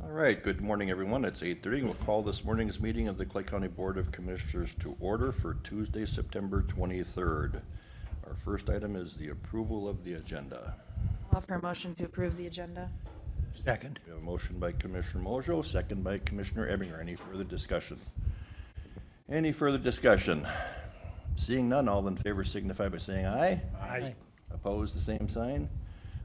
All right, good morning, everyone. It's 8:30, and we'll call this morning's meeting of the Clay County Board of Commissioners to order for Tuesday, September 23rd. Our first item is the approval of the agenda. I'll offer a motion to approve the agenda. Second. We have a motion by Commissioner Mojo, second by Commissioner Ebinger. Any further discussion? Any further discussion? Seeing none, all in favor signify by saying aye. Aye. Opposed, the same sign.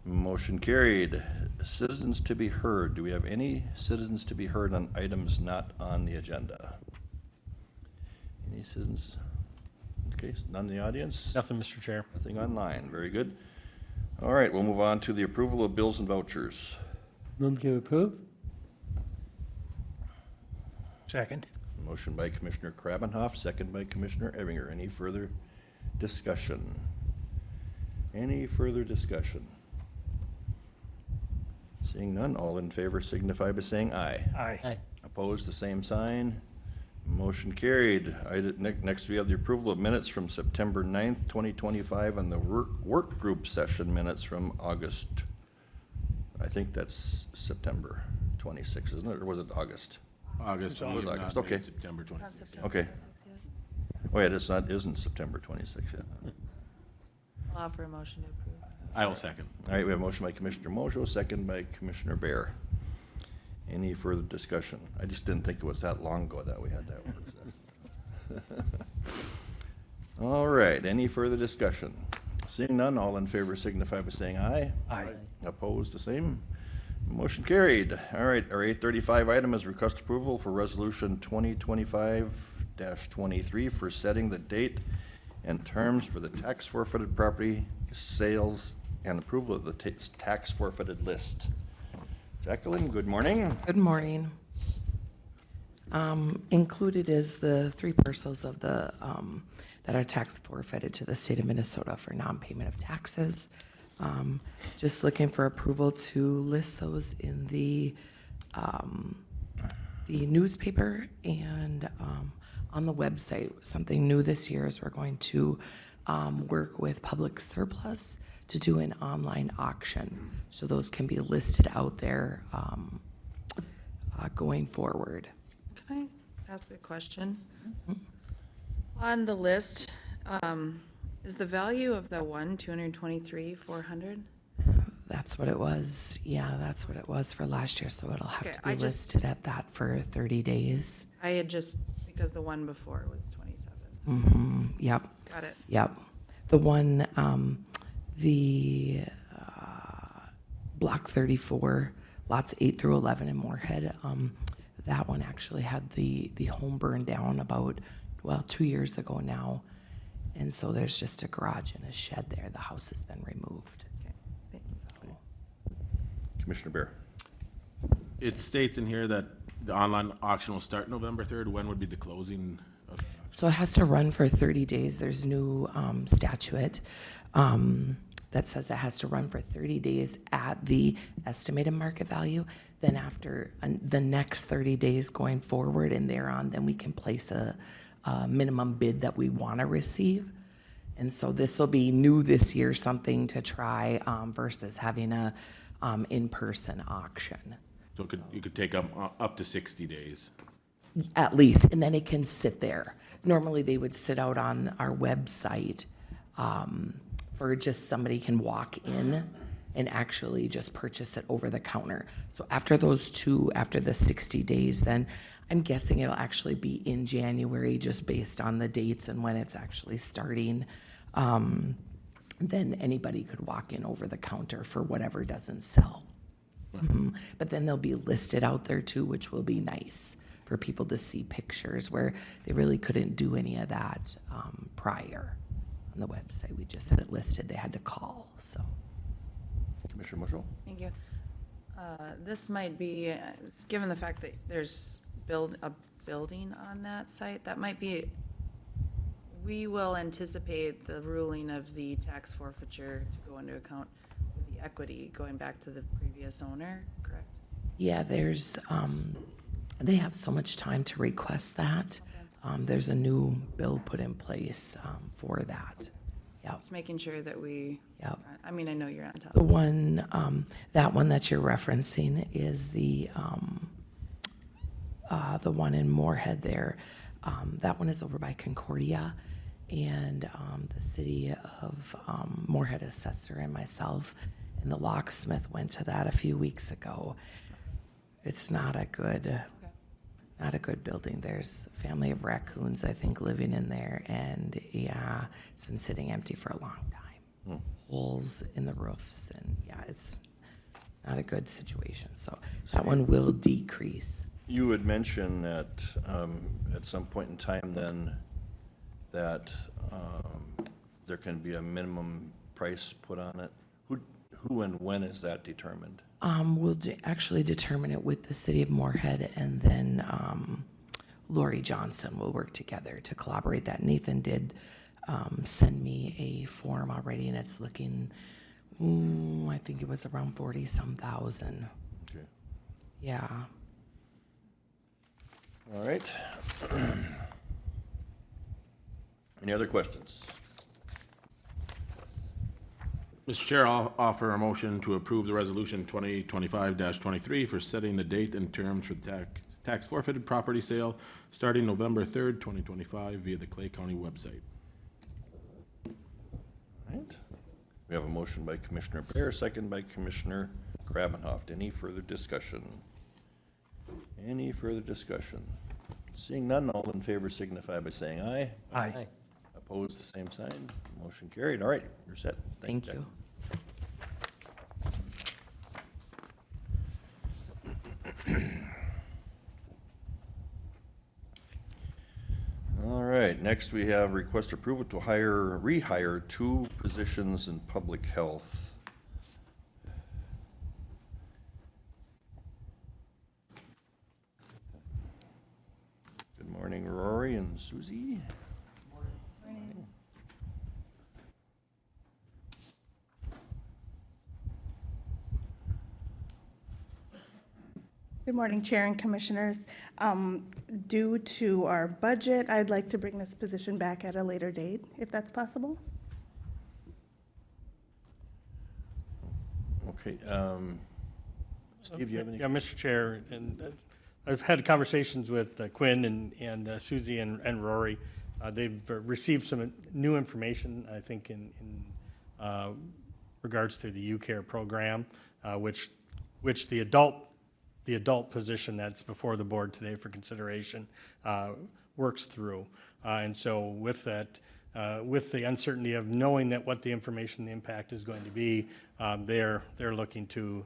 Motion carried. Citizens to be heard. Do we have any citizens to be heard on items not on the agenda? Any citizens? Okay, none in the audience? Nothing, Mr. Chair. Nothing online. Very good. All right, we'll move on to the approval of bills and vouchers. Move to approve? Second. Motion by Commissioner Krabenhoff, second by Commissioner Ebinger. Any further discussion? Any further discussion? Seeing none, all in favor signify by saying aye. Aye. Opposed, the same sign. Motion carried. Next, we have the approval of minutes from September 9th, 2025, and the work group session minutes from August. I think that's September 26th, isn't it? Or was it August? August. It was we have August, not okay. made September 26th. Not September Okay. 26th yet. Oh, yeah, isn't September 26th yet. I'll offer a motion to approve. I will second. All right, we have a motion by Commissioner Mojo, second by Commissioner Bear. Any further discussion? I just didn't think it was that long ago that we had that one. All right, any further discussion? Seeing none, all in favor signify by saying aye. Aye. Opposed, the same. Motion carried. All right, our 8:35 item is request approval for resolution 2025-23 for setting the date and terms for the tax forfeited property sales and approval of the tax forfeited list. Jacqueline, good morning. Good morning. Included is the 3 parcels of the, that are tax forfeited to the state of Minnesota for non-payment of taxes. Just looking for approval to list those in the newspaper and on the website. Something new this year is we're going to work with Public Surplus to do an online auction. So those can be listed out there going forward. Can I ask a question? On the list, is the value of the one 223,400? That's what it was. Yeah, that's what it was for last year. So it'll have Okay, to be I just- listed at that for 30 days. I had just, because the one before was 27. So Yep. got it. Yep. The one, the Block 34, lots 8 through 11 in Moorhead, that one actually had the home burned down about, 2 years ago now. And so there's just a garage and a shed there. The house has been removed. Okay, thanks. So, Commissioner Bear. It states in here that the online auction will start November 3rd. When would be the closing of the auction? So it has to run for 30 days. There's new statute that says it has to run for 30 days at the estimated market value. Then after the next 30 days going forward and thereon, then we can place a minimum bid that we want to receive. And so this will be new this year, something to try versus having a in-person auction. So you could take up to 60 days. At least, and then it can sit there. Normally, they would sit out on our website for just somebody can walk in and actually just purchase it over the counter. So after those two, after the 60 days, then I'm guessing it'll actually be in January, just based on the dates and when it's actually starting. Then anybody could walk in over the counter for whatever doesn't sell. But then they'll be listed out there too, which will be nice for people to see pictures where they really couldn't do any of that prior on the website. We just had it listed. They had to call. So Commissioner Mojo. Thank you. This might be, given the fact that there's a building on that site, that might be, we will anticipate the ruling of the tax forfeiture to go into account with the equity going back to the previous owner, correct? yeah, there's they have so much time to request that. There's a new bill put in place for that. Yeah. Just making sure that we, Yep. I mean, I know you're on top. The one, that one that you're referencing is the the one in Moorhead there. That one is over by Concordia, and the city of Moorhead assessor and myself and the locksmith went to that a few weeks ago. It's not a good building. There's a family of raccoons, I think, living in there, and yeah, it's been sitting empty for a long time. Holes in the roofs, and yeah, it's not a good situation. So that one will decrease. You had mentioned that at some point in time then that there can be a minimum price put on it. Who and when is that determined? We'll actually determine it with the city of Moorhead, and then Lori Johnson will work together to collaborate that. Nathan did send me a form already, and it's looking, I think it was around 40-some thousand. Okay. Yeah. All right. Any other questions? Mr. Chair, I'll offer a motion to approve the resolution 2025-23 for setting the date and terms for tax forfeited property sale starting November 3rd, 2025 via the Clay County website. All right. We have a motion by Commissioner Bear, second by Commissioner Krabenhoff. Any further discussion? Any further discussion? Seeing none, all in favor signify by saying aye. Aye. Opposed, the same sign. Motion carried. All right, you're set. Thank you. All right, next we have request approval to rehire 2 positions in public health. Good morning, Rory and Susie. Good morning, Chair and Commissioners. Due to our budget, I'd like to bring this position back at a later date, if that's possible. Okay, Steve, do you have any? Yeah, Mr. Chair, and I've had conversations with Quinn and Susie and Rory. They've received some new information, I think, in regards to the UCare program, which the adult position that's before the board today for consideration works through. And so with that, with the uncertainty of knowing that what the information, the impact is going to be, they're looking to,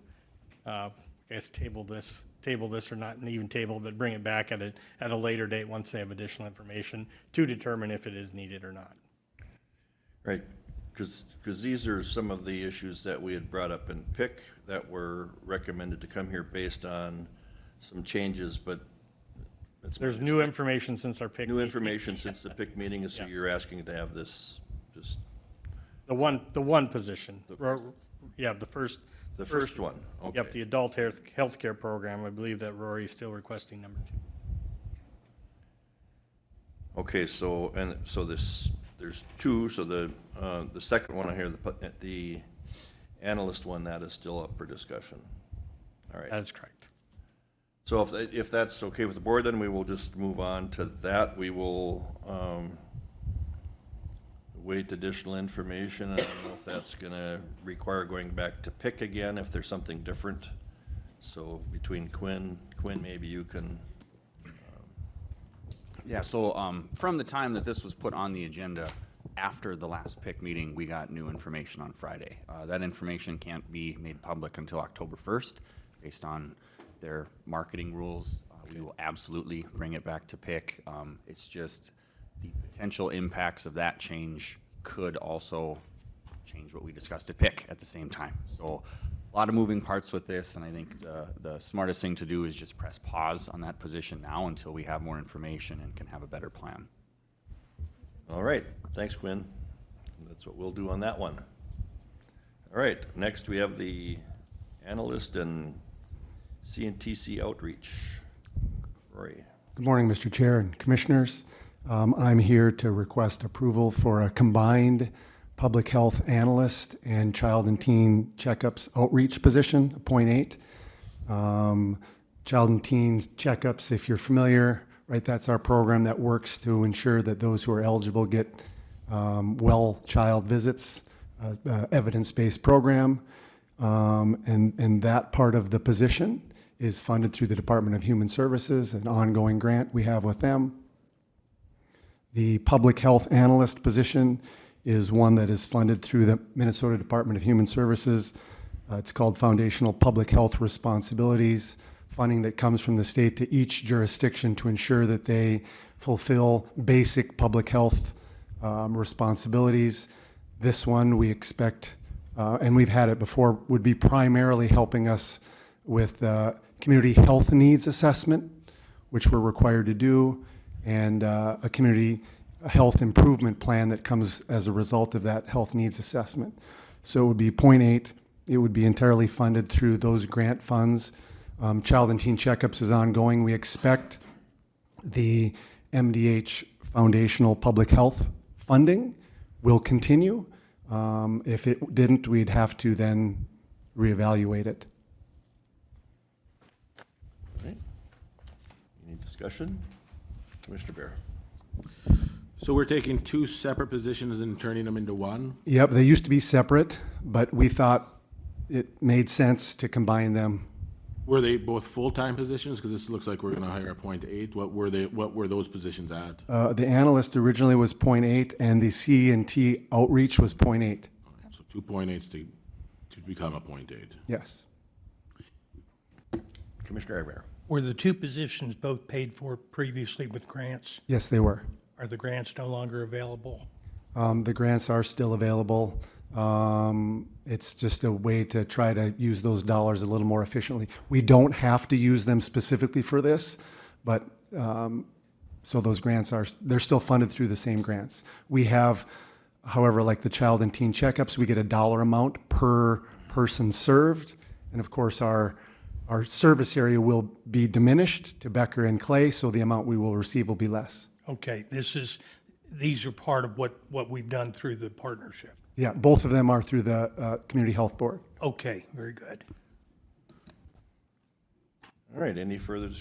I guess, table this or not even table, but bring it back at a later date once they have additional information to determine if it is needed or not. Right, because these are some of the issues that we had brought up in PIC that were recommended to come here based on some changes, but There's new information since our PIC. new information since the PIC meeting, so Yes. you're asking to have this just The one position. Yeah, the first. the first one. Okay. Yep, the adult healthcare program. I believe that Rory is still requesting number 2. Okay, so there's 2. So the second one I hear, the analyst one, that is still up for discussion. All right. That is correct. So if that's okay with the board, then we will just move on to that. We will wait additional information. I don't know if that's going to require going back to PIC again, if there's something different. So between Quinn, maybe you can. Yeah, so from the time that this was put on the agenda, after the last PIC meeting, we got new information on Friday. That information can't be made public until October 1st, based on their marketing rules. We will absolutely bring it back to PIC. It's just the potential impacts of that change could also change what we discussed at PIC at the same time. So a lot of moving parts with this, and I think the smartest thing to do is just press pause on that position now until we have more information and can have a better plan. All right, thanks, Quinn. That's what we'll do on that one. All right, next we have the analyst and CNTC outreach. Rory. Good morning, Mr. Chair and Commissioners. I'm here to request approval for a combined public health analyst and child and teen checkups outreach position, .8. child and teen checkups, if you're familiar, right? That's our program that works to ensure that those who are eligible get well child visits, evidence-based program. And that part of the position is funded through the Department of Human Services, an ongoing grant we have with them. The public health analyst position is one that is funded through the Minnesota Department of Human Services. It's called Foundational Public Health Responsibilities, funding that comes from the state to each jurisdiction to ensure that they fulfill basic public health responsibilities. This one we expect, and we've had it before, would be primarily helping us with community health needs assessment, which we're required to do, and a community health improvement plan that comes as a result of that health needs assessment. So it would be 0.8. It would be entirely funded through those grant funds. Child and teen checkups is ongoing. We expect the MDH foundational public health funding will continue. If it didn't, we'd have to then reevaluate it. All right. Any discussion? Commissioner Bear. So we're taking two separate positions and turning them into one? Yep, they used to be separate, but we thought it made sense to combine them. Were they both full-time positions? Because this looks like we're going to hire a .8. What were those positions at? The analyst originally was 0.8, and the C&T outreach was 0.8. So 2 .8s to become a .8. Yes. Commissioner Bear. Were the two positions both paid for previously with grants? Yes, they were. Are the grants no longer available? The grants are still available. It's just a way to try to use those dollars a little more efficiently. We don't have to use them specifically for this, but so those grants they're still funded through the same grants. We have, however, like the child and teen checkups, we get a dollar amount per person served, and of course our service area will be diminished to Becker and Clay, so the amount we will receive will be less. Okay, these are part of what we've done through the partnership. Yeah, both of them are through the Community Health Board. Okay, very good. All right, any further,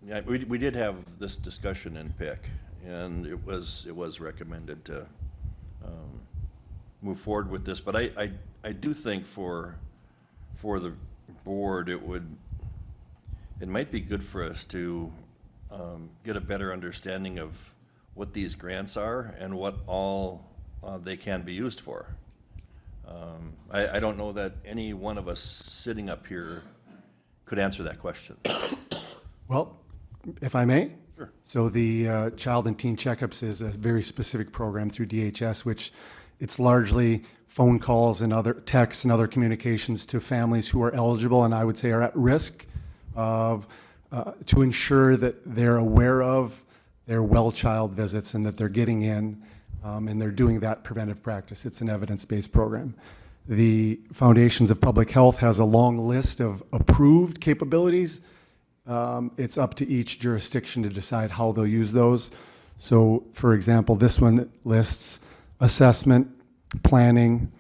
yeah, we did have this discussion in PIC, and it was recommended to move forward with this, but I do think for the board, it might be good for us to get a better understanding of what these grants are and what all they can be used for. I don't know that any one of us sitting up here could answer that question. Well, if I may? Sure. So the child and teen checkups is a very specific program through DHS, which it's largely phone calls and other texts and other communications to families who are eligible and I would say are at risk of to ensure that they're aware of their well child visits and that they're getting in and they're doing that preventive practice. It's an evidence-based program. The Foundations of Public Health has a long list of approved capabilities. It's up to each jurisdiction to decide how they'll use those. So, for example, this one lists assessment, planning,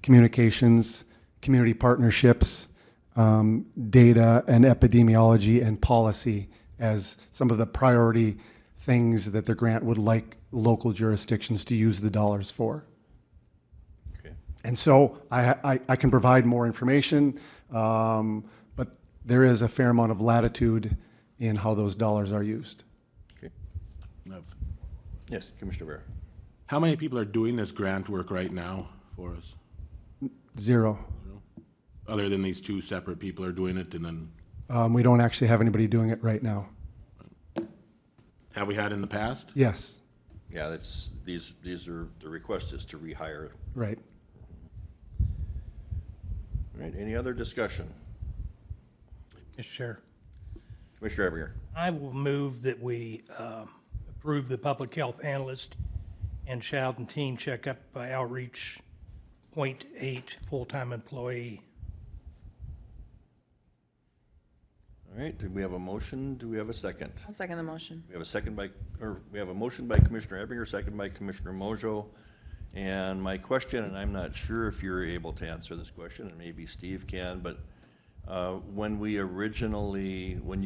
communications, community partnerships, data and epidemiology and policy as some of the priority things that the grant would like local jurisdictions to use the dollars for. Okay. And so I can provide more information, but there is a fair amount of latitude in how those dollars are used. Okay. No. Yes, Commissioner Bear. How many people are doing this grant work right now for us? 0. Other than these two separate people are doing it, and then We don't actually have anybody doing it right now. have we had in the past? Yes, Yeah, these are, the request is to rehire. right. All right, any other discussion? Mr. Chair, Commissioner Everett. I will move that we approve the public health analyst and child and teen checkup by outreach .8 full-time employee. All right, do we have a motion? Do we have a second? I'll second the motion. We have a motion by Commissioner Ebinger, second by Commissioner Mojo. And my question, and I'm not sure if you're able to answer this question, and maybe Steve can, but When you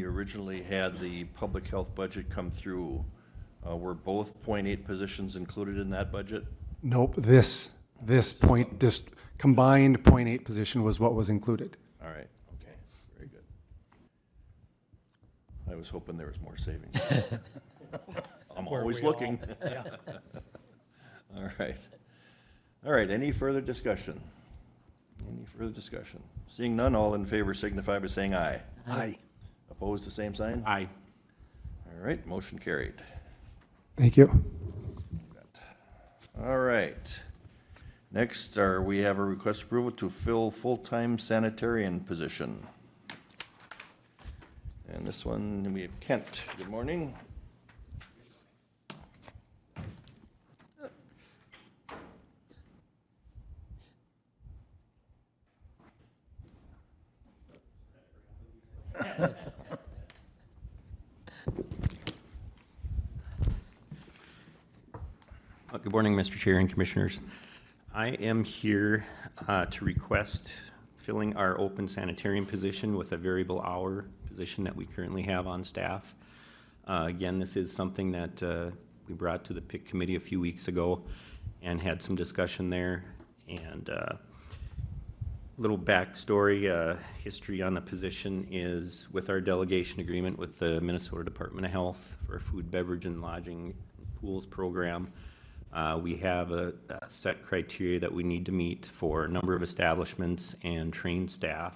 originally had the public health budget come through, were both .8 positions included in that budget? Nope, this combined .8 position was what was included. All right, okay, very good. I was hoping there was more savings. I'm Were always we all? looking. Yeah. All right. All right, any further discussion? Any further discussion? Seeing none, all in favor signify by saying aye. Aye. Opposed, the same sign? Aye. All right, motion carried. Thank you. All right. Next, we have a request approval to fill full-time sanitarian position. And this one, we have Kent. Good morning. Good morning, Mr. Chair and Commissioners. I am here to request filling our open sanitarian position with a variable hour position that we currently have on staff. Again, this is something that we brought to the PIC committee a few weeks ago and had some discussion there. And little backstory, history on the position is with our delegation agreement with the Minnesota Department of Health for food, beverage, and lodging pools program. We have a set criteria that we need to meet for a number of establishments and trained staff.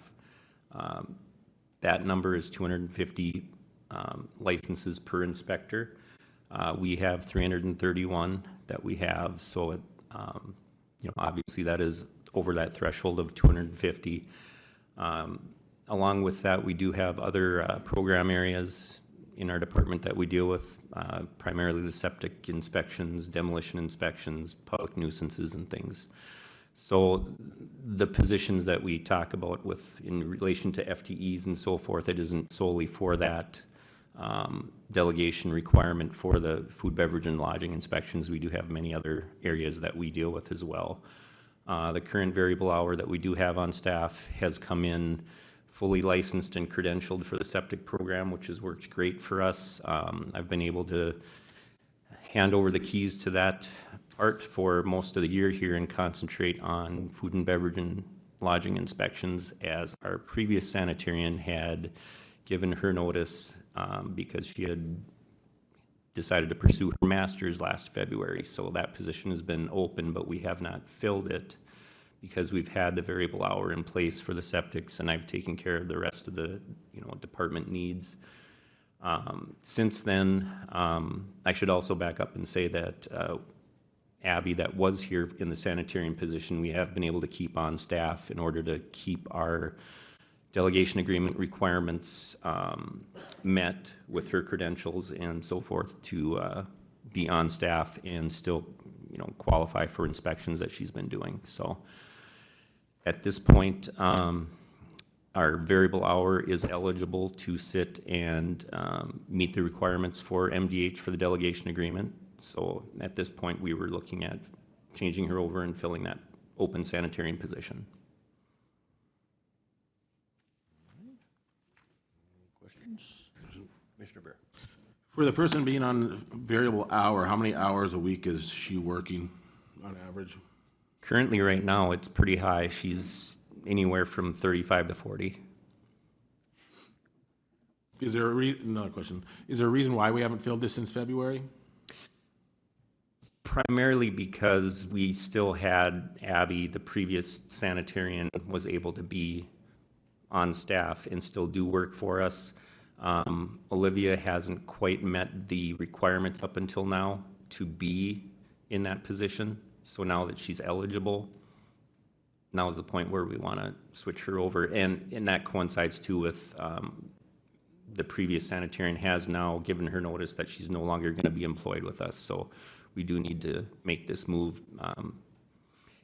That number is 250 licenses per inspector. We have 331 that we have, so obviously that is over that threshold of 250. Along with that, we do have other program areas in our department that we deal with, primarily the septic inspections, demolition inspections, public nuisances and things. So the positions that we talk about in relation to FTEs and so forth, it isn't solely for that delegation requirement for the food, beverage, and lodging inspections. We do have many other areas that we deal with as well. The current variable hour that we do have on staff has come in fully licensed and credentialed for the septic program, which has worked great for us. I've been able to hand over the keys to that part for most of the year here and concentrate on food and beverage and lodging inspections, as our previous sanitarian had given her notice because she had decided to pursue her master's last February. So that position has been open, but we have not filled it because we've had the variable hour in place for the septics, and I've taken care of the rest of the department needs. Since then, I should also back up and say that Abby, that was here in the sanitarian position, we have been able to keep on staff in order to keep our delegation agreement requirements met with her credentials and so forth to be on staff and still, qualify for inspections that she's been doing. So at this point, our variable hour is eligible to sit and meet the requirements for MDH for the delegation agreement. So at this point, we were looking at changing her over and filling that open sanitarian position. Questions? Commissioner Bear. For the person being on variable hour, how many hours a week is she working on average? Currently, right now, it's pretty high. She's anywhere from 35 to 40. Is there another question? Is there a reason why we haven't filled this since February? Primarily because we still had Abby, the previous sanitarian, was able to be on staff and still do work for us. Olivia hasn't quite met the requirements up until now to be in that position. So now that she's eligible, now is the point where we want to switch her over. And that coincides too with the previous sanitarian has now given her notice that she's no longer going to be employed with us. So we do need to make this move.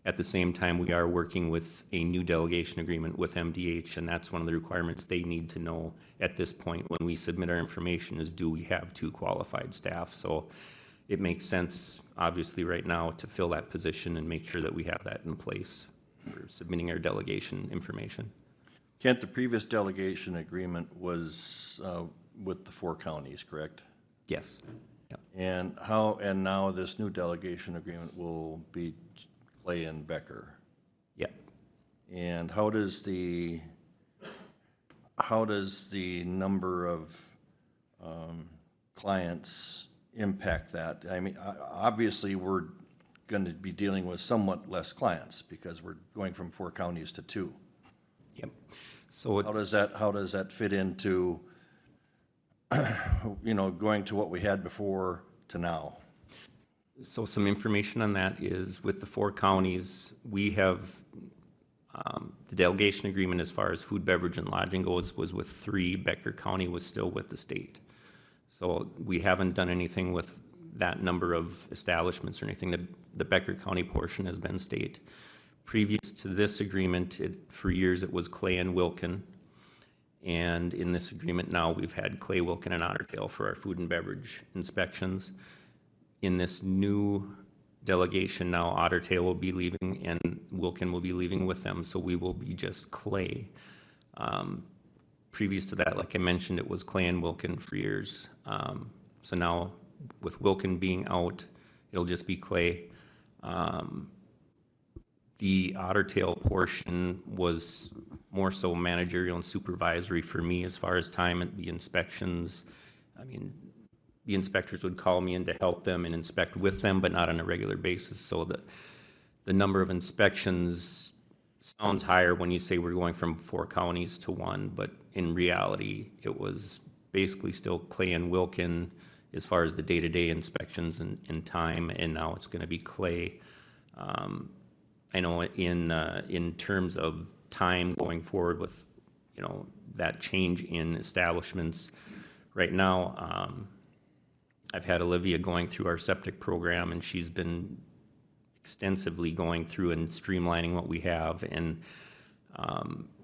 At the same time, we are working with a new delegation agreement with MDH, and that's one of the requirements they need to know at this point when we submit our information is, do we have 2 qualified staff? So it makes sense, obviously, right now to fill that position and make sure that we have that in place for submitting our delegation information. Kent, the previous delegation agreement was with the 4 counties, correct? Yes. Yep. And now this new delegation agreement will be Clay and Becker. Yep. And how does the number of clients impact that? I mean, obviously, we're going to be dealing with somewhat less clients because we're going from 4 counties to 2. Yep. So How does that fit into, going to what we had before to now? So some information on that is with the 4 counties, we have, the delegation agreement as far as food, beverage, and lodging goes was with 3. Becker County was still with the state. So we haven't done anything with that number of establishments or anything. The Becker County portion has been state. Previous to this agreement, for years it was Clay and Wilkin. And in this agreement now, we've had Clay, Wilkin, and Otter Tail for our food and beverage inspections. In this new delegation now, Otter Tail will be leaving and Wilkin will be leaving with them, so we will be just Clay. Previous to that, like I mentioned, it was Clay and Wilkin for years. So now, with Wilkin being out, it'll just be Clay. The Otter Tail portion was more so managerial and supervisory for me as far as time at the inspections. I mean, the inspectors would call me in to help them and inspect with them, but not on a regular basis. So the number of inspections sounds higher when you say we're going from 4 counties to 1, but in reality, it was basically still Clay and Wilkin as far as the day-to-day inspections and time, and now it's going to be Clay. I know in terms of time going forward with, that change in establishments, right now, I've had Olivia going through our septic program, and she's been extensively going through and streamlining what we have, and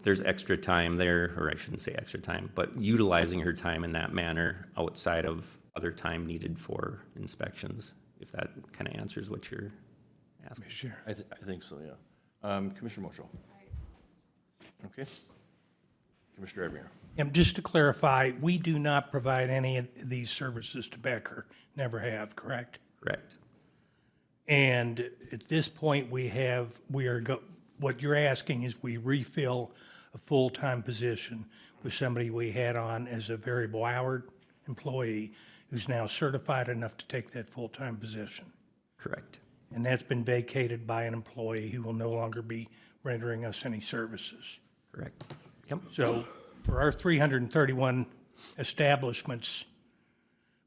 there's extra time there, or I shouldn't say extra time, but utilizing her time in that manner outside of other time needed for inspections, if that kind of answers what you're asking. Sure. I think so, yeah. Commissioner Moschel. Okay. Commissioner Edmier. And just to clarify, we do not provide any of these services to Becker, never have, correct? Correct. And at this point, what you're asking is we refill a full-time position with somebody we had on as a variable hour employee who's now certified enough to take that full-time position. Correct. And that's been vacated by an employee who will no longer be rendering us any services. Correct. Yep. So for our 331 establishments,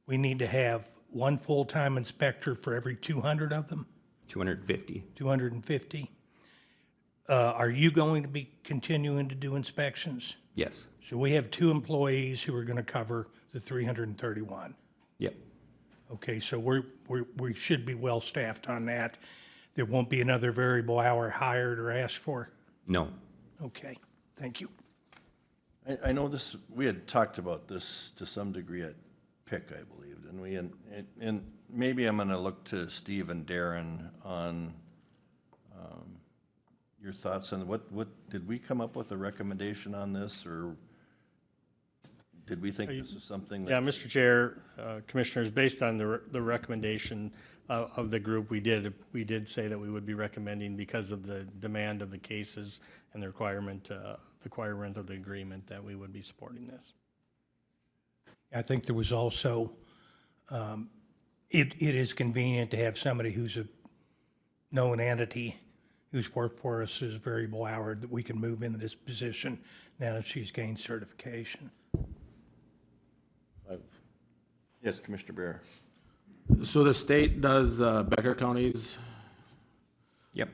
we need to have 1 full-time inspector for every 200 of them, 250. 250. Are you going to be continuing to do inspections? Yes. So we have 2 employees who are going to cover the 331. Yep. Okay, so we should be well-staffed on that. There won't be another variable hour hired or asked for? No. Okay, thank you. I know this, we had talked about this to some degree at PIC, I believe, and and maybe I'm going to look to Steve and Darren on your thoughts on what did we come up with a recommendation on this, or did we think this was something that? Yeah, Mr. Chair, Commissioners, based on the recommendation of the group, we did say that we would be recommending, because of the demand of the cases and the requirement of the agreement, that we would be supporting this. I think there was also, it is convenient to have somebody who's a known entity who's worked for us as variable hour that we can move into this position now that she's gained certification. Yes, Commissioner Bear. So the state does Becker counties. Yep.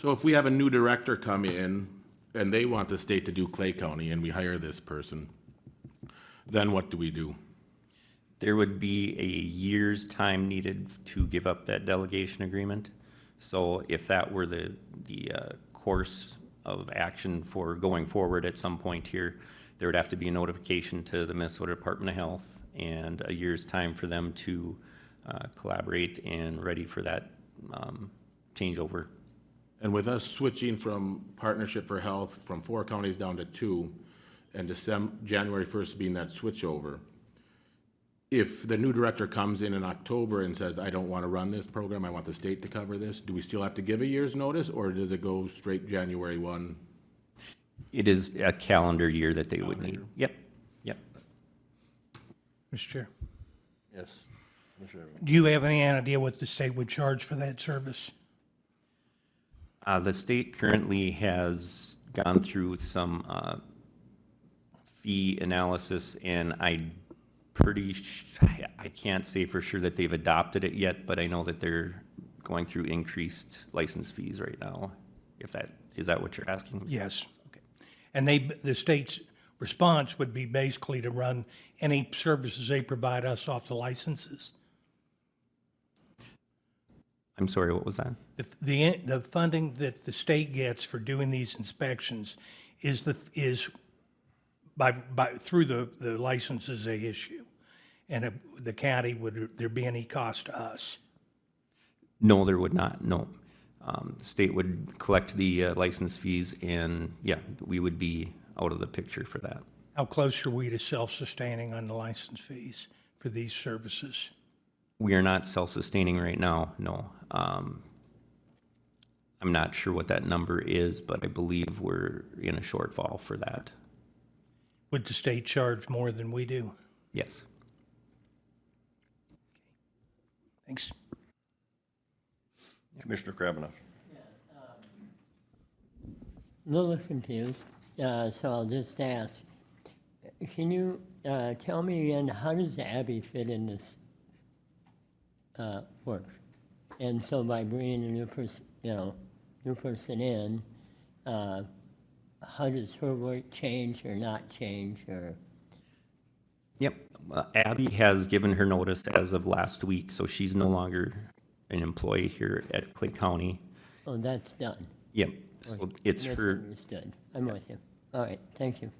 So if we have a new director come in and they want the state to do Clay County and we hire this person, then what do we do? There would be a year's time needed to give up that delegation agreement. So if that were the course of action for going forward at some point here, there would have to be a notification to the Minnesota Department of Health and a year's time for them to collaborate and ready for that changeover. And with us switching from Partnership for Health from 4 counties down to 2, and January 1st being that switchover, if the new director comes in October and says, I don't want to run this program, I want the state to cover this, do we still have to give a year's notice, or does it go straight January 1? It is a calendar year that they would need. Yep, yep. Mr. Chair, Yes. Commissioner Evans. do you have any idea what the state would charge for that service? The state currently has gone through some fee analysis, and I can't say for sure that they've adopted it yet, but I know that they're going through increased license fees right now. Is that what you're asking? Yes. Okay. And the state's response would be basically to run any services they provide us off the licenses. I'm sorry, what was that? The funding that the state gets for doing these inspections is through the licenses they issue. And the county, would there be any cost to us? No, there would not, no. The state would collect the license fees, and yeah, we would be out of the picture for that. How close are we to self-sustaining on the license fees for these services? We are not self-sustaining right now, no. I'm not sure what that number is, but I believe we're in a shortfall for that. Would the state charge more than we do? Yes. Thanks. Commissioner Krabanoff. A little confused, so I'll just ask. Can you tell me again, how does Abby fit in this work? And so by bringing a new person in, how does her work change or not change, or? Yep. Abby has given her notice as of last week, so she's no longer an employee here at Clay County. Oh, that's done. Yep. So it's her. Misunderstood. I'm with you. All right, thank you.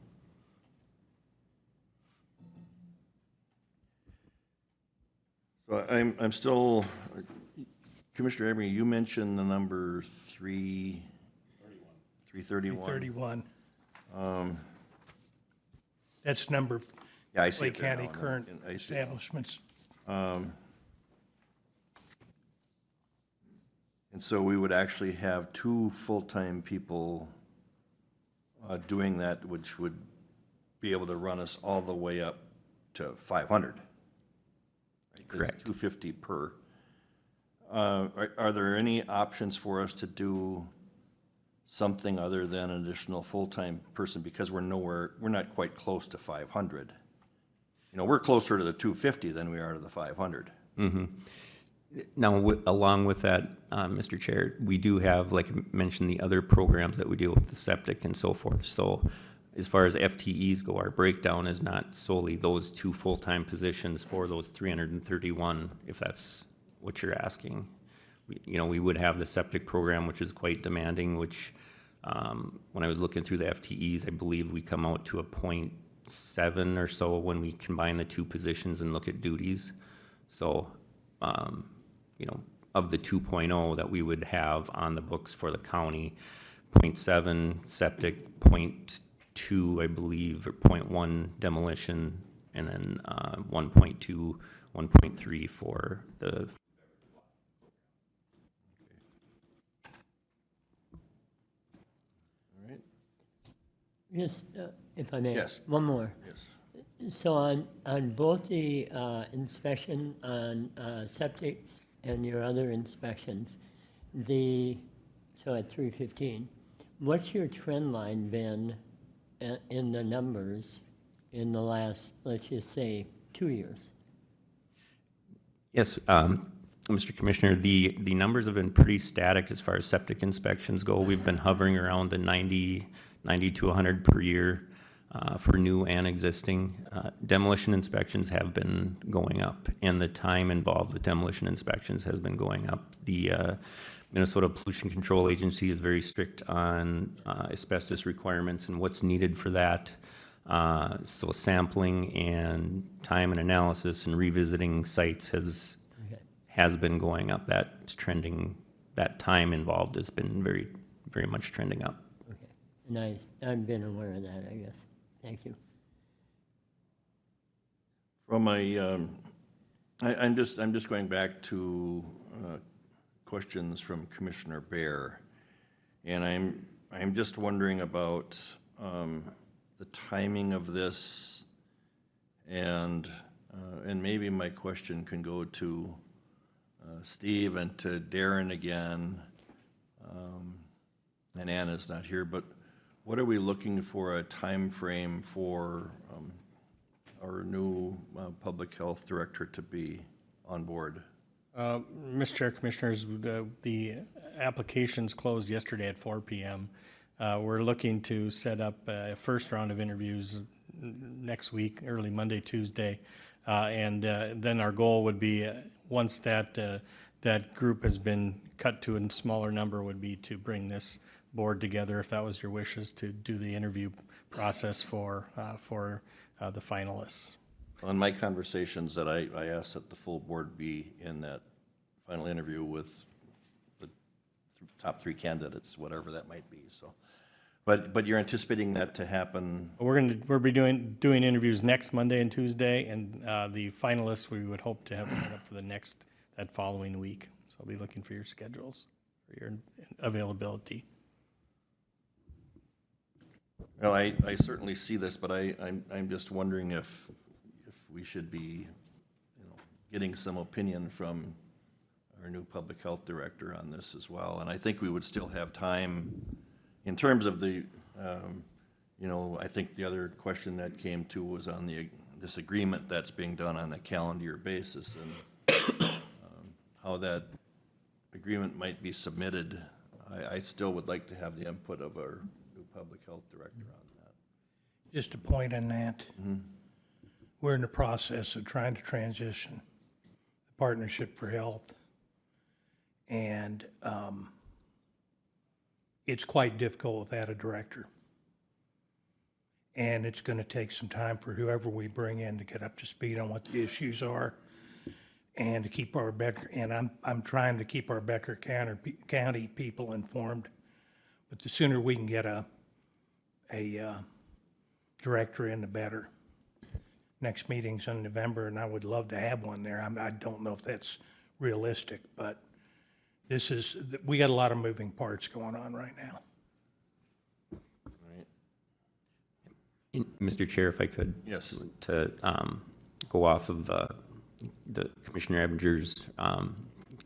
So I'm still, Commissioner Avery, you mentioned the number 331. 31. That's number Yeah, I see Clay it there County now. current I see it now. establishments. And so we would actually have 2 full-time people doing that, which would be able to run us all the way up to 500. Right? That's Correct. 250 per. Are there any options for us to do something other than an additional full-time person, because we're not quite close to 500? You know, we're closer to the 250 than we are to the 500. Now, along with that, Mr. Chair, we do have, like I mentioned, the other programs that we deal with, the septic and so forth. So as far as FTEs go, our breakdown is not solely those 2 full-time positions for those 331, if that's what you're asking. We would have the septic program, which is quite demanding, which when I was looking through the FTEs, I believe we come out to a 0.7 or so when we combine the 2 positions and look at duties. So, of the 2.0 that we would have on the books for the county, 0.7 septic, 0.2, I believe, or 0.1 demolition, and then 1.2, 1.3 for the. All right? Just, if I may. Yes. One more. Yes. So on both the inspection on septics and your other inspections, so at 315, what's your trend line been in the numbers in the last, let's just say, 2 years? Yes, Mr. Commissioner, the numbers have been pretty static as far as septic inspections go. We've been hovering around the 90 to 100 per year for new and existing. Demolition inspections have been going up, and the time involved with demolition inspections has been going up. The Minnesota Pollution Control Agency is very strict on asbestos requirements and what's needed for that. So sampling and time and analysis and revisiting sites has been going up. That's trending that time involved has been very, very much trending up. Okay. And I've been aware of that, I guess. Thank you. From I'm just going back to questions from Commissioner Bear, and I'm just wondering about the timing of this, and maybe my question can go to Steve and to Darren again, and Anna's not here, but what are we looking for a time frame for our new public health director to be on board? Mr. Chair, Commissioners, the applications closed yesterday at 4 p.m. We're looking to set up a first round of interviews next week, early Monday, Tuesday. And then our goal would be, once that group has been cut to a smaller number, would be to bring this board together, if that was your wishes, to do the interview process for the finalists. On my conversations that I asked that the full board be in that final interview with the top 3 candidates, whatever that might be, so. But you're anticipating that to happen? We'll be doing interviews next Monday and Tuesday, and the finalists we would hope to have set up for that following week. So I'll be looking for your schedules, for your availability. Well, I certainly see this, but I'm just wondering if we should be, getting some opinion from our new public health director on this as well. And I think we would still have time in terms of the, I think the other question that came to was on this agreement that's being done on a calendar year basis, and how that agreement might be submitted. I still would like to have the input of our new public health director on that. Just a point on that. We're in the process of trying to transition the Partnership for Health. And it's quite difficult without a director. And it's going to take some time for whoever we bring in to get up to speed on what the issues are, and to keep our Becker, and I'm trying to keep our Becker County people informed. But the sooner we can get a director in, the better. Next meeting's in November, and I would love to have one there. I don't know if that's realistic, but we got a lot of moving parts going on right now. Mr. Chair, if I could. Yes. To go off of the Commissioner Ebbinger's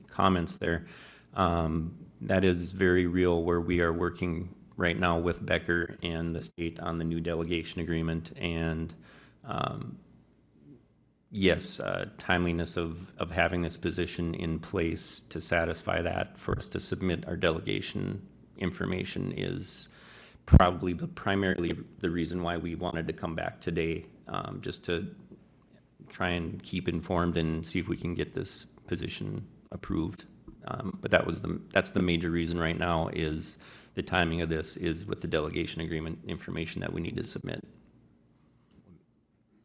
comments there. That is very real, where we are working right now with Becker and the state on the new delegation agreement. And yes, timeliness of having this position in place to satisfy that for us to submit our delegation information is probably primarily the reason why we wanted to come back today, just to try and keep informed and see if we can get this position approved. But that's the major reason right now, is the timing of this is with the delegation agreement information that we need to submit.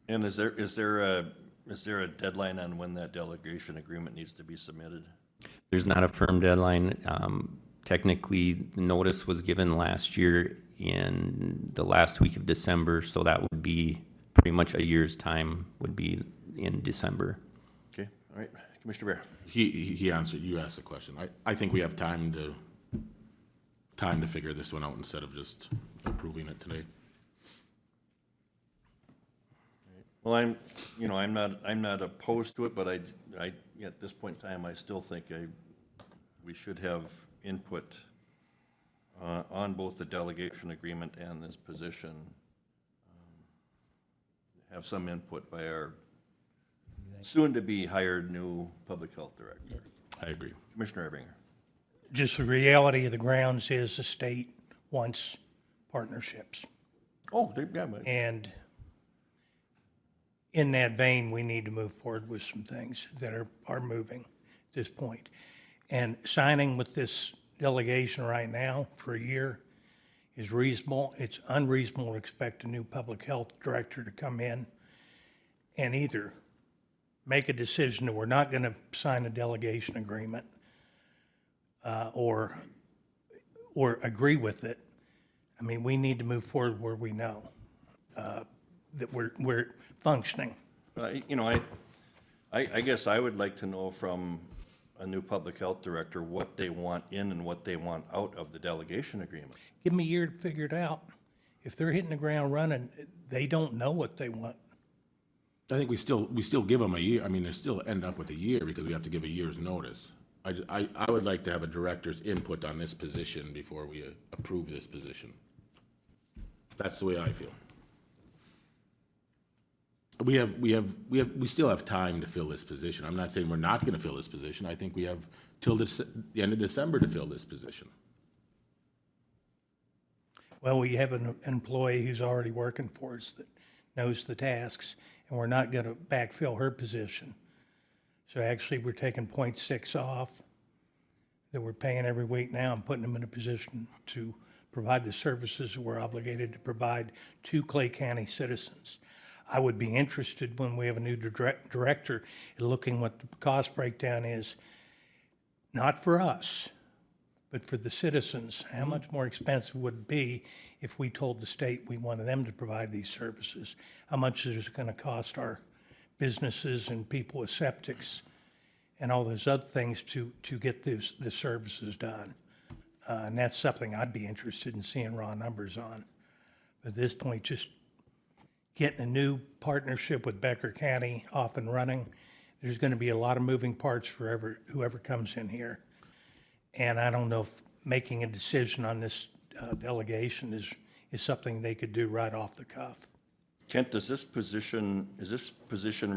And is there a deadline on when that delegation agreement needs to be submitted? There's not a firm deadline. Technically, the notice was given last year in the last week of December, so that would be pretty much a year's time would be in December. Okay, all right. Commissioner Bear. He answered, you asked the question. I think we have time to figure this one out instead of just approving it today. Well, I'm not opposed to it, but I at this point in time, I still think we should have input on both the delegation agreement and this position. Have some input by our soon-to-be hired new public health director. I agree. Commissioner Ebinger. Just the reality of the grounds is the state wants partnerships. Oh, yeah, And in that vein, we need to move forward with some things that are moving at this point. And signing with this delegation right now for a year is reasonable. It's unreasonable to expect a new public health director to come in and either make a decision that we're not going to sign a delegation agreement, or agree with it. I mean, we need to move forward where we know that we're functioning. You know, I guess I would like to know from a new public health director what they want in and what they want out of the delegation agreement. Give them a year to figure it out. If they're hitting the ground running, they don't know what they want. I think we still give them a year. I mean, they still end up with a year because we have to give a year's notice. I would like to have a director's input on this position before we approve this position. That's the way I feel. We still have time to fill this position. I'm not saying we're not gonna fill this position. I think we have till the end of December to fill this position. Well, we have an employee who's already working for us that knows the tasks, and we're not gonna backfill her position. So actually, we're taking 0.6 off that we're paying every week now and putting them in a position to provide the services we're obligated to provide to Clay County citizens. I would be interested when we have a new director in looking what the cost breakdown is, not for us, but for the citizens. How much more expensive would it be if we told the state we wanted them to provide these services? How much is it going to cost our businesses and people with septics and all those other things to get the services done? And that's something I'd be interested in seeing raw numbers on. At this point, just getting a new partnership with Becker County off and running, there's going to be a lot of moving parts for whoever comes in here. And I don't know if making a decision on this delegation is something they could do right off the cuff. Kent, is this position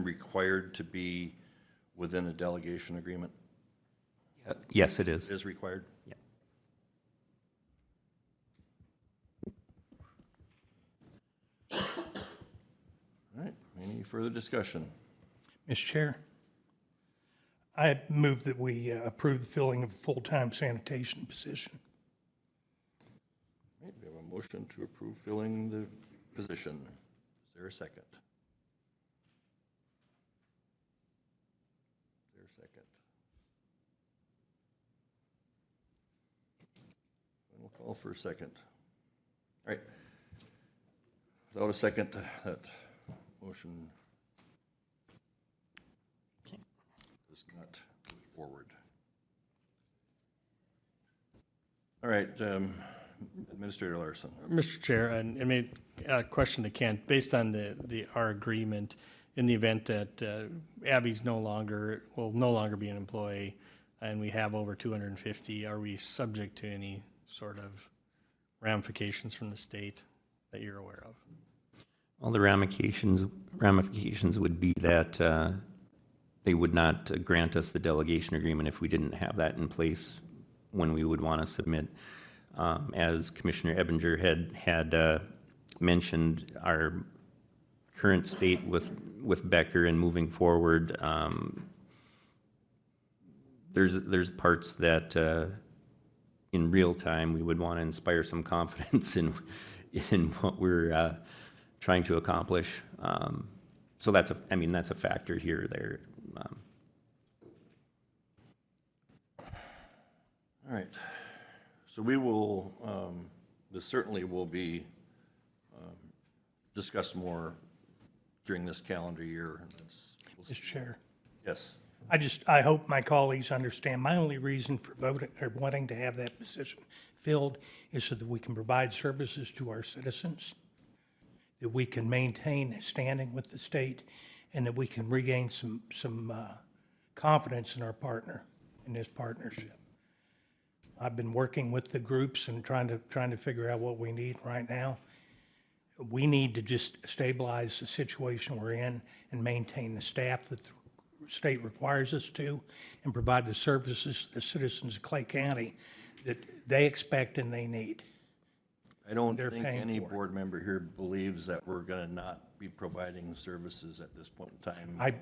required to be within a delegation agreement? Yes, it is. It is required? Yeah. All right, any further discussion? Mr. Chair, I move that we approve the filling of a full-time sanitation position. All right, we have a motion to approve filling the position. Is there a second? Is there a second? Final call for a second. All right. Without a second, that motion does not move forward. All right, Administrator Larson. Mr. Chair, and I made a question to Kent, based on our agreement, in the event that Abby's will no longer be an employee, and we have over 250, are we subject to any sort of ramifications from the state that you're aware of? Well, the ramifications would be that they would not grant us the delegation agreement if we didn't have that in place when we would want to submit. As Commissioner Ebinger had mentioned, our current state with Becker and moving forward, there's parts that in real time we would want to inspire some confidence in what we're trying to accomplish. So that's a factor here or there. All right. So we will, this certainly will be discussed more during this calendar year. Mr. Chair, Yes. I hope my colleagues understand, my only reason for voting or wanting to have that position filled is so that we can provide services to our citizens, that we can maintain standing with the state, and that we can regain some confidence in our partner, in this partnership. I've been working with the groups and trying to figure out what we need right now. We need to just stabilize the situation we're in and maintain the staff that the state requires us to, and provide the services to the citizens of Clay County that they expect and they need. I don't They're think paying any for it. board member here believes that we're going to not be providing services at this point in time.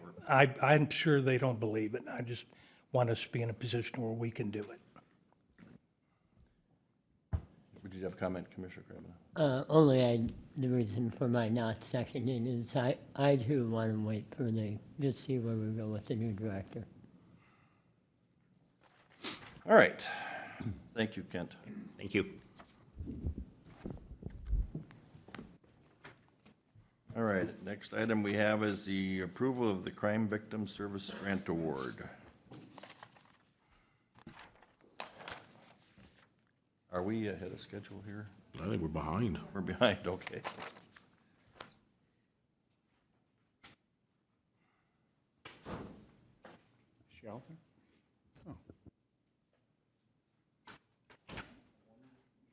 I'm sure they don't believe it. I just want us to be in a position where we can do it. Would you have a comment, Commissioner Kravina? Only the reason for my not seconding is I too want to wait for just see where we go with the new director. All right. Thank you, Kent. Thank you. All right, next item we have is the approval of the Crime Victim Service Grant Award. Are we ahead of schedule here? I think we're behind. We're behind, okay.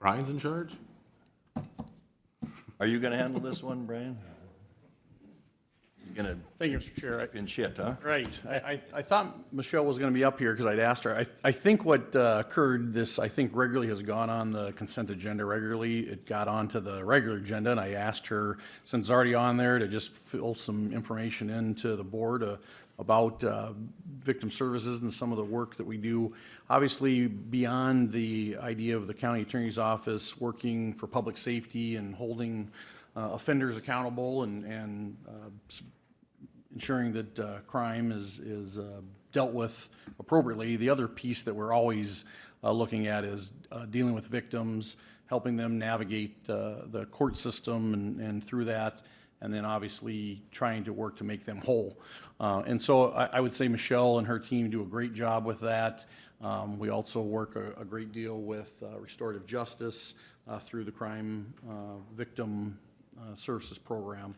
Brian's in charge? Are you gonna handle this one, Brian? You're gonna Thank you, Mr. Chair. pinch hit, huh? Right. I thought Michelle was going to be up here because I'd asked her. I think what occurred, this, I think regularly has gone on the consent agenda regularly. It got onto the regular agenda, and I asked her, since it's already on there, to just fill some information into the board about victim services and some of the work that we do. Obviously, beyond the idea of the county attorney's office working for public safety and holding offenders accountable and ensuring that crime is dealt with appropriately. The other piece that we're always looking at is dealing with victims, helping them navigate the court system and through that, and then obviously trying to work to make them whole. And so I would say Michelle and her team do a great job with that. We also work a great deal with restorative justice through the Crime Victim Services Program.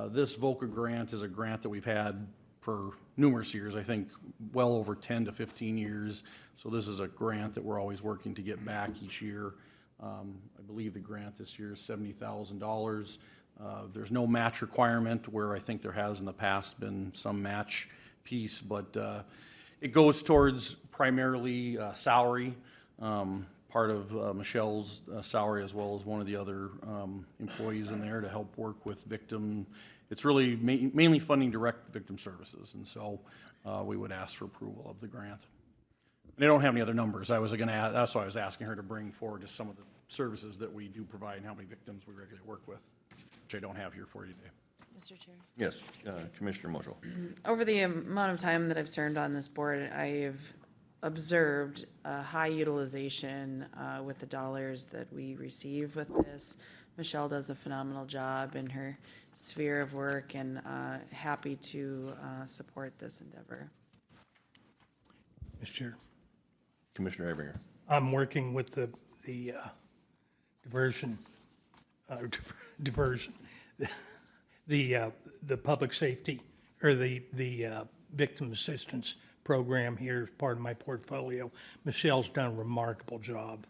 This VOCA grant is a grant that we've had for numerous years, I think well over 10 to 15 years. So this is a grant that we're always working to get back each year. I believe the grant this year is $70,000. There's no match requirement, where I think there has in the past been some match piece, but it goes towards primarily salary, part of Michelle's salary, as well as one of the other employees in there to help work with victim. It's really mainly funding direct victim services, and so we would ask for approval of the grant. And I don't have any other numbers. I was going to ask, that's why I was asking her to bring forward just some of the services that we do provide and how many victims we regularly work with, which I don't have here for you today. Mr. Chair. Yes, Commissioner Mojo. Over the amount of time that I've served on this board, I've observed a high utilization with the dollars that we receive with this. Michelle does a phenomenal job in her sphere of work, and happy to support this endeavor. Mr. Chair, Commissioner Abinger. I'm working with the the public safety, or the victim assistance program here as part of my portfolio. Michelle's done a remarkable job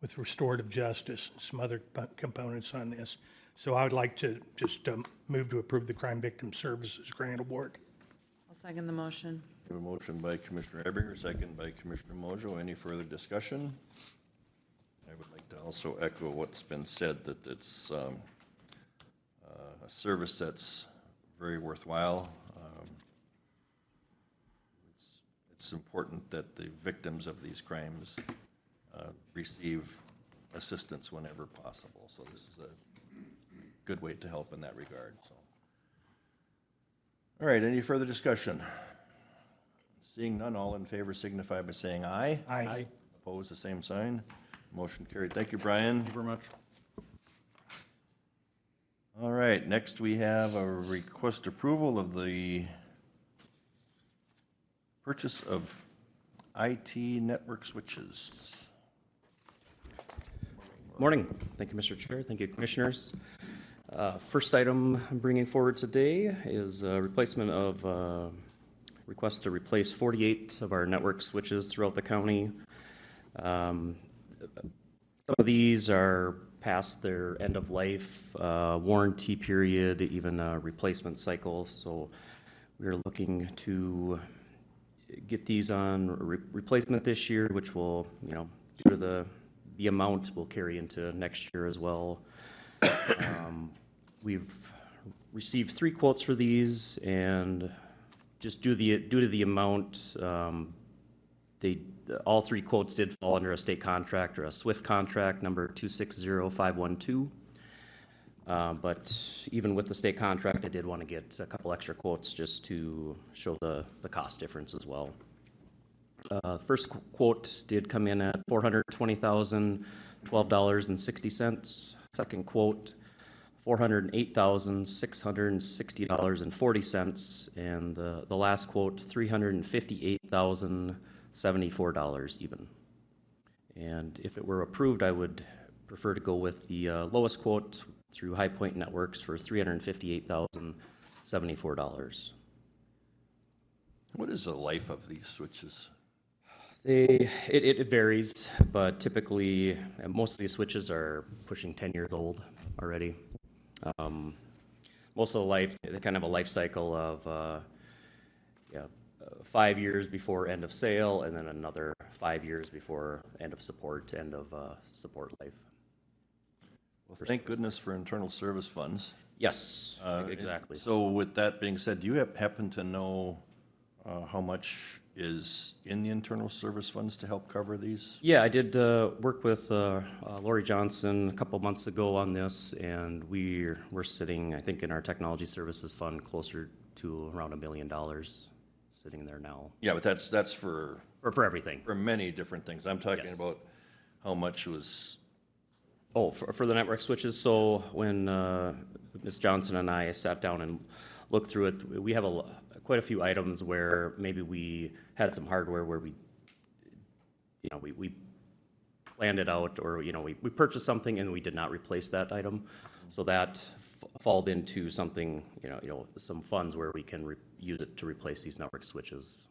with restorative justice and some other components on this. So I would like to just move to approve the Crime Victim Services Grant Award. I'll second the motion. We have a motion by Commissioner Ebinger, second by Commissioner Mojo. Any further discussion? I would like to also echo what's been said, that it's a service that's very worthwhile. It's important that the victims of these crimes receive assistance whenever possible. So this is a good way to help in that regard. So, all right, any further discussion? Seeing none, all in favor signify by saying aye. Aye. Opposed, the same sign. Motion carried. Thank you, Brian. Thank you very much. All right, next we have a request approval of the purchase of IT network switches. Morning. Thank you, Mr. Chair. Thank you, Commissioners. First item I'm bringing forward today is a replacement of request to replace 48 of our network switches throughout the county. Some of these are past their end of life warranty period, even a replacement cycle. So we're looking to get these on replacement this year, which will, due to the amount, will carry into next year as well. We've received 3 quotes for these, and just due to the amount, all 3 quotes did fall under a state contract, or a SWIFT contract number 260512. But even with the state contract, I did want to get a couple extra quotes just to show the cost difference as well. First quote did come in at $420,012.60. Second quote, $408,660.40, and the last quote, $358,074 even. And if it were approved, I would prefer to go with the lowest quote through High Point Networks for $358,074. What is the life of these switches? It varies, but typically, most of these switches are pushing 10 years old already. Most of the life, they kind of have a life cycle of 5 years before end of sale, and then another 5 years before end of support life. Well, thank goodness for internal service funds. Yes, exactly. So with that being said, do you happen to know how much is in the internal service funds to help cover these? Yeah, I did work with Lori Johnson a couple months ago on this, and we're sitting, I think, in our technology services fund closer to around $1 million sitting there now. Yeah, but that's for everything. for many different things. I'm talking Yes. about how much was. Oh, for the network switches. So when Ms. Johnson and I sat down and looked through it, we have quite a few items where maybe we had some hardware where we planned it out, or we purchased something and we did not replace that item. So that fall into something, some funds where we can use it to replace these network switches.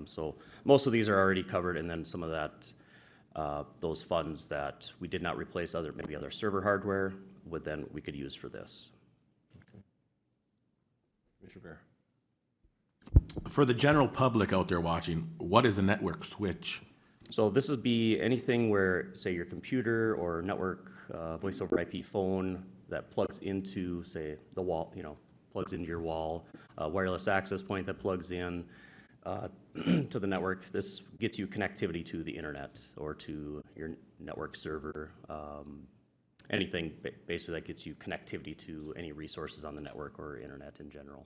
So most of these are already covered, and then some of that, those funds that we did not replace, maybe other server hardware, we could use for this. Commissioner Bear. For the general public out there watching, what is a network switch? So this would be anything where, say, your computer or network voice over IP phone that plugs into, say, the wall, plugs into your wall, wireless access point that plugs in to the network. This gets you connectivity to the internet or to your network server. Anything basically that gets you connectivity to any resources on the network or internet in general.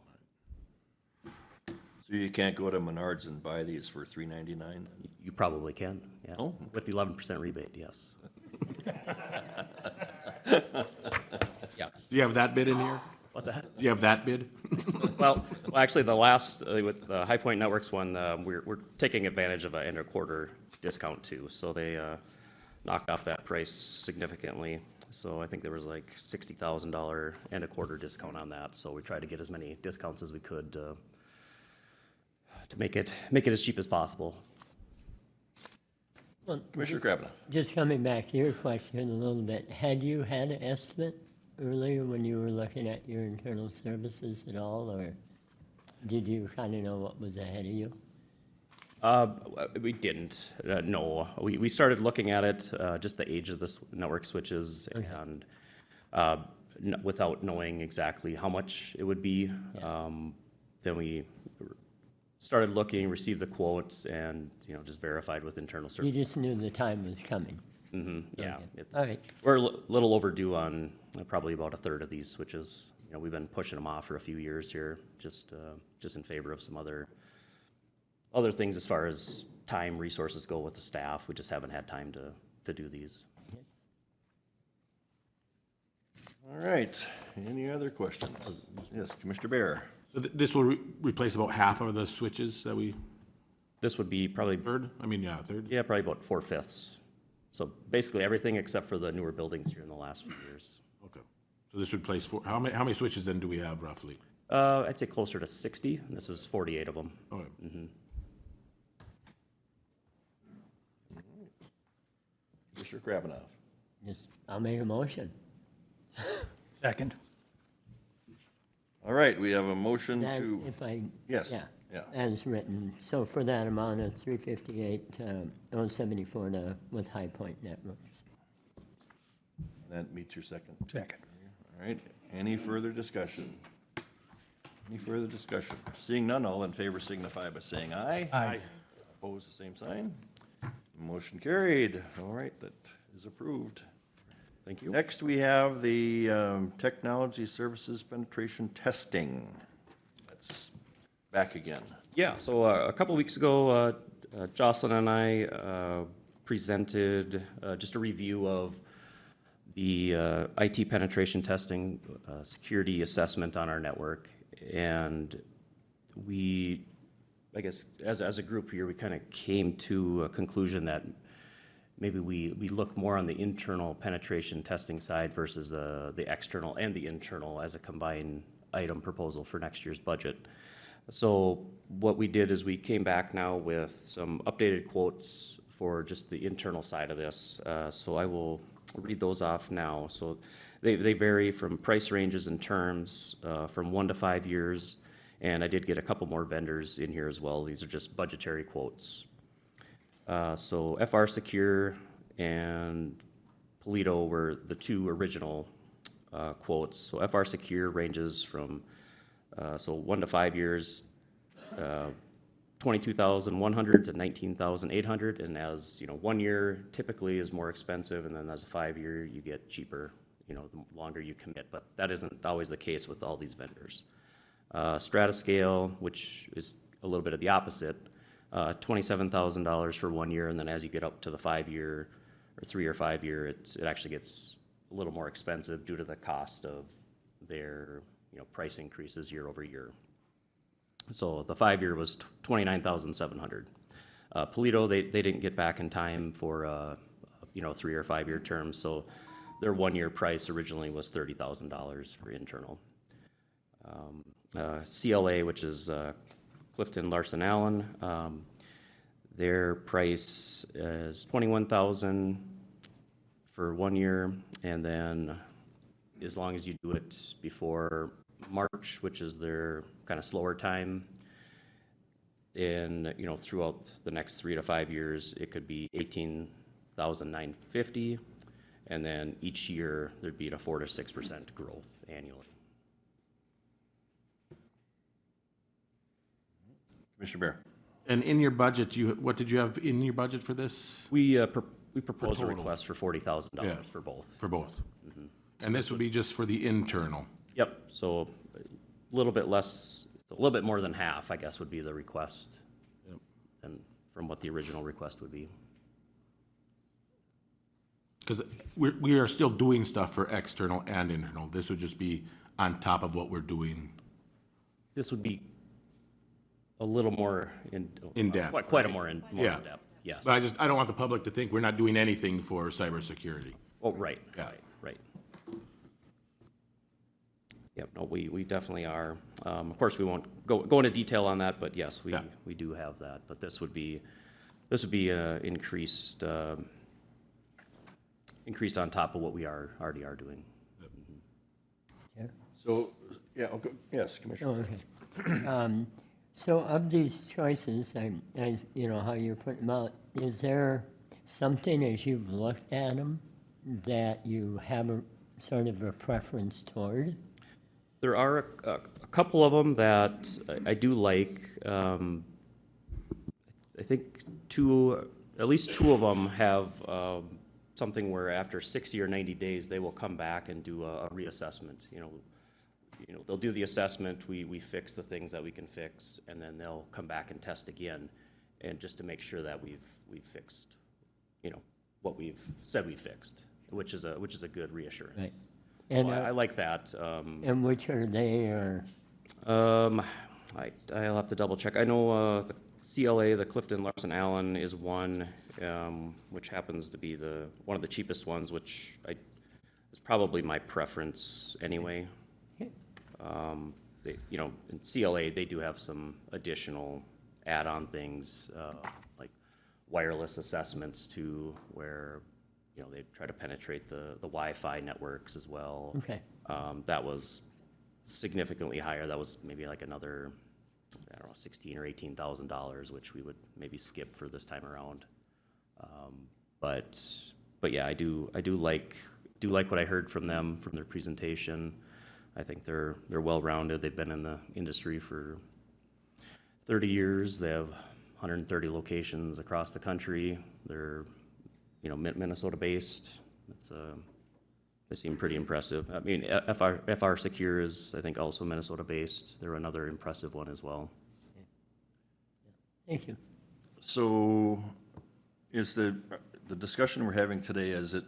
So you can't go to Menards and buy these for $3.99? You probably can, yeah. Oh. With the 11% rebate, yes. Yes. Do you have that bid in here? What's that? Do you have that bid? Well, actually, the last, with the High Point Networks one, we're taking advantage of an end of quarter discount too. So they knocked off that price significantly. So I think there was like $60,000 end of quarter discount on that. So we tried to get as many discounts as we could to make it as cheap as possible. Well, Commissioner Kravitz. just coming back to your question a little bit, had you had an estimate earlier when you were looking at your internal services at all, or did you kind of know what was ahead of you? We didn't, no. We started looking at it, just the age of the network switches, and without knowing exactly how much it would be. Then we started looking, received the quotes, and just verified with internal You services. just knew the time was coming. Yeah, Okay. All right. we're a little overdue on probably about a third of these switches. We've been pushing them off for a few years here, just in favor of some other things as far as time, resources go with the staff. We just haven't had time to do these. All right, any other questions? Yes, Commissioner Bear. So this will replace about half of the switches that we This would be probably, third? Third? yeah, probably about 4/5. So basically everything except for the newer buildings here in the last few years. Okay. So this would replace how many switches then do we have roughly? I'd say closer to 60, and this is 48 of them. Okay. Commissioner Kravitz. I'll make a motion. Second. All right, we have a motion That, to, if I, yes, yeah, yeah. as written. So for that amount of 358,074 with High Point Networks. That meets your second. Second. All right, any further discussion? Any further discussion? Seeing none, all in favor signify by saying aye. Aye. Opposed, the same sign. Motion carried. All right, that is approved. Thank you. Next, we have the technology services penetration testing. That's back again. Yeah, so a couple weeks ago, Jocelyn and I presented just a review of the IT penetration testing security assessment on our network. And we, I guess, as a group here, we kind of came to a conclusion that maybe we look more on the internal penetration testing side versus the external and the internal as a combined item proposal for next year's budget. So what we did is we came back now with some updated quotes for just the internal side of this. So I will read those off now. So they vary from price ranges and terms from 1 to 5 years. And I did get a couple more vendors in here as well. These are just budgetary quotes. So FR Secure and Polito were the two original quotes. So FR Secure ranges from 1 to 5 years, $22,100 to $19,800, and as you know, 1 year typically is more expensive, and then as a 5 year you get cheaper. You know, the longer you commit, but that isn't always the case with all these vendors. Stratascale, which is a little bit of the opposite, $27,000 for 1 year, and then as you get up to the 5 year or 3 or 5 year, it actually gets a little more expensive due to the cost of their price increases year over year. So the 5 year was $29,700. Polito, they didn't get back in time for 3 or 5 year terms, so their 1 year price originally was $30,000 for internal. CLA, which is Clifton Larson Allen, their price is $21,000 for 1 year, and then as long as you do it before March, which is their kind of slower time, and throughout the next 3 to 5 years, it could be $18,950, and then each year there'd be a 4 to 6% growth annually. Commissioner Bear. And in your budget, what did you have in your budget for this? We proposed a total. request for $40,000 Yeah. for both. For both? And this would be just for the internal? Yep, so a little bit less, a little bit more than half, I guess, would be the request, and from what the original request would be. Because we are still doing stuff for external and internal. This would just be on top of what we're doing. This would be a little more In depth, quite a right? more in Yeah. depth, yes. But I don't want the public to think we're not doing anything for cybersecurity. Oh, right, Yeah. right. Yep, no, we definitely are. Of course, we won't go into detail on that, but yes, Yeah. we do have that. But this would be increased on top of what we already are doing. So, yeah, okay, yes, Commissioner. Oh, okay. So of these choices, how you're putting them out, is there something as you've looked at them that you have a sort of a preference toward? There are a couple of them that I do like. I think at least two of them have something where after 60 or 90 days, they will come back and do a reassessment. They'll do the assessment, we fix the things that we can fix, and then they'll come back and test again, and just to make sure that we've fixed, what we've said we fixed, which is a good reassurance. Right. So And, I like that. and which are they, or? I'll have to double check. I know the CLA, the Clifton Larson Allen, is one, which happens to be one of the cheapest ones, which is probably my preference anyway. In CLA, they do have some additional add-on things, like wireless assessments too, where, they try to penetrate the Wi-Fi networks as well. Okay. That was significantly higher. That was maybe like another, I don't know, $16,000 or $18,000, which we would maybe skip for this time around. But yeah, I do like what I heard from them, from their presentation. I think they're well-rounded. They've been in the industry for 30 years. They have 130 locations across the country. They're, Minnesota-based. They seem pretty impressive. I mean, FR Secure is, I think, also Minnesota-based. They're another impressive one as well. Thank you. So is the discussion we're having today, is it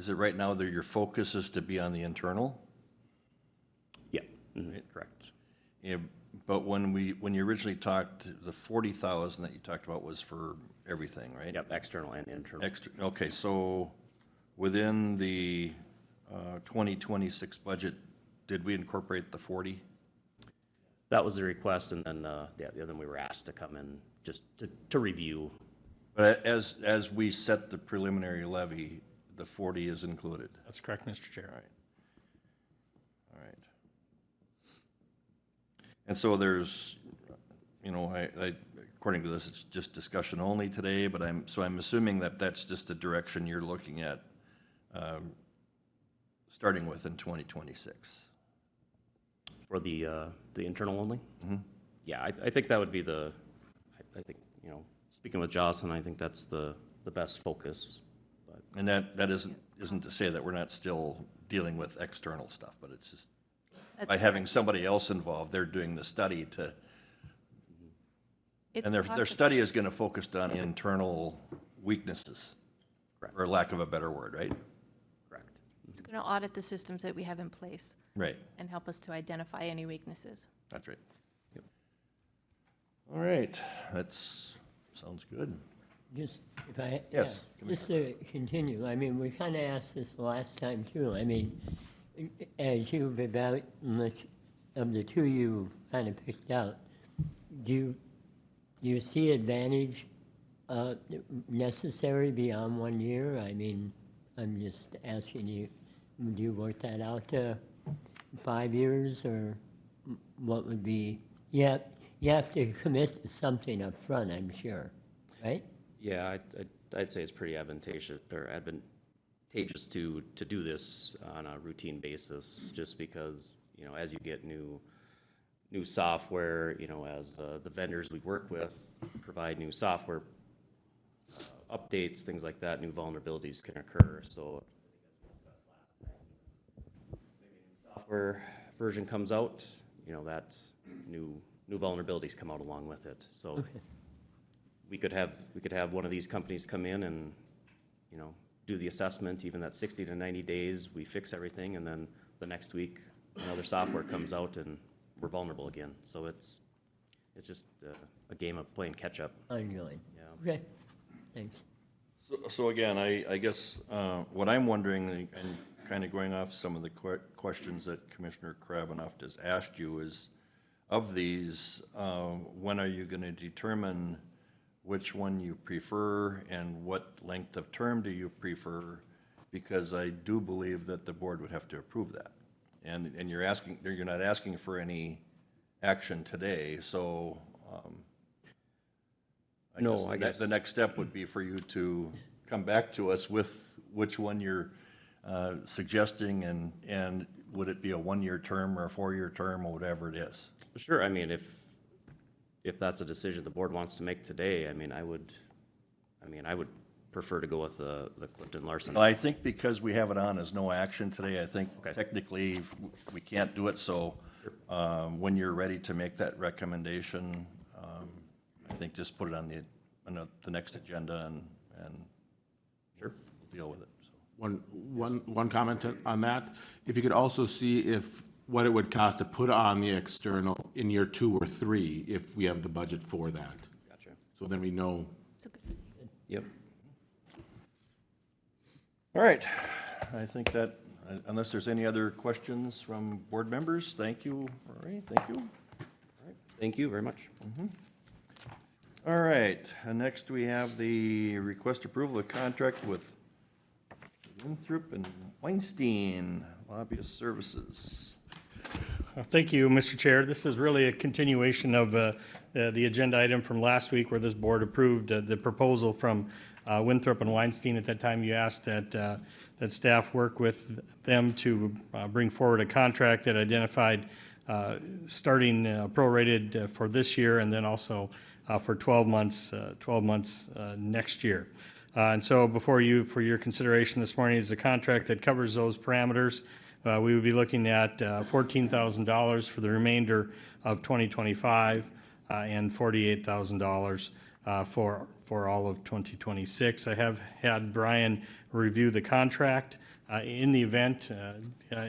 right now that your focus is to be on the internal? Yeah, correct. Yeah, but when you originally talked, the 40,000 that you talked about was for everything, right? Yep, external and internal. Okay, so within the 2026 budget, did we incorporate the 40? That was the request, and then, then we were asked to come in just to review. But as we set the preliminary levy, the 40 is included. That's correct, Mr. Chair. All right. And so there's, according to this, it's just discussion only today, but I'm assuming that that's just the direction you're looking at, starting with in 2026. For the internal only? Yeah, I think that would be I think, speaking with Jocelyn, I think that's the best focus. But And that isn't to say that we're not still dealing with external stuff, but it's just by having somebody else involved, they're doing the study to, and their study is going to focus on internal weaknesses, Correct. for lack of a better word, right? Correct. It's going to audit the systems that we have in place Right, and help us to identify any weaknesses. that's right. Yep. All right, sounds good. Just, if I, Yes, yeah, just to continue, I mean, we kind of asked this last time too. I mean, as you've evaluated, of the two you kind of picked out, do you see advantage necessary beyond 1 year? I mean, I'm just asking you, do you work that out to 5 years, or what would be, you have to commit to something up front, I'm sure, right? Yeah, I'd say it's pretty advantageous to do this on a routine basis, just because, as you get new software, as the vendors we work with provide new software updates, things like that, new vulnerabilities can occur. So software version comes out, that new vulnerabilities come out along with it. So we could have one of these companies come in and, do the assessment, even that 60 to 90 days, we fix everything, and then the next week, another software comes out and we're vulnerable again. So it's just a game of playing catch up. Ongoing. Yeah. Okay, thanks. So again, I guess what I'm wondering, and kind of going off some of the questions that Commissioner Krabanoff just asked you, is of these, when are you going to determine which one you prefer and what length of term do you prefer? Because I do believe that the board would have to approve that. And you're not asking for any action today, so I guess the next step would be for you to come back to us with which one you're suggesting, and would it be a 1-year term or a 4-year term or whatever it is? Sure, I mean, if that's a decision the board wants to make today, I would prefer to go with the Clifton Larson. Well, I think because we have it on as no action today, I think Okay. technically we can't do it, so when you're ready to make that recommendation, I think just put it on the next agenda and Sure. we'll deal with it. So. One comment on that. If you could also see what it would cost to put on the external in year 2 or 3, if we have the budget for that. Gotcha. So then we know. It's okay. Yep. All right, I think that, unless there's any other questions from board members, thank you. All right, thank you. Thank you very much. All right, and next we have the request approval of contract with Winthrop and Weinstein Lobbyist Services. Thank you, Mr. Chair. This is really a continuation of the agenda item from last week, where this board approved the proposal from Winthrop and Weinstein. At that time, you asked that staff work with them to bring forward a contract that identified starting prorated for this year, and then also for 12 months next year. And so before you, for your consideration this morning, is a contract that covers those parameters. We would be looking at $14,000 for the remainder of 2025 and $48,000 for all of 2026. I have had Brian review the contract. In the event,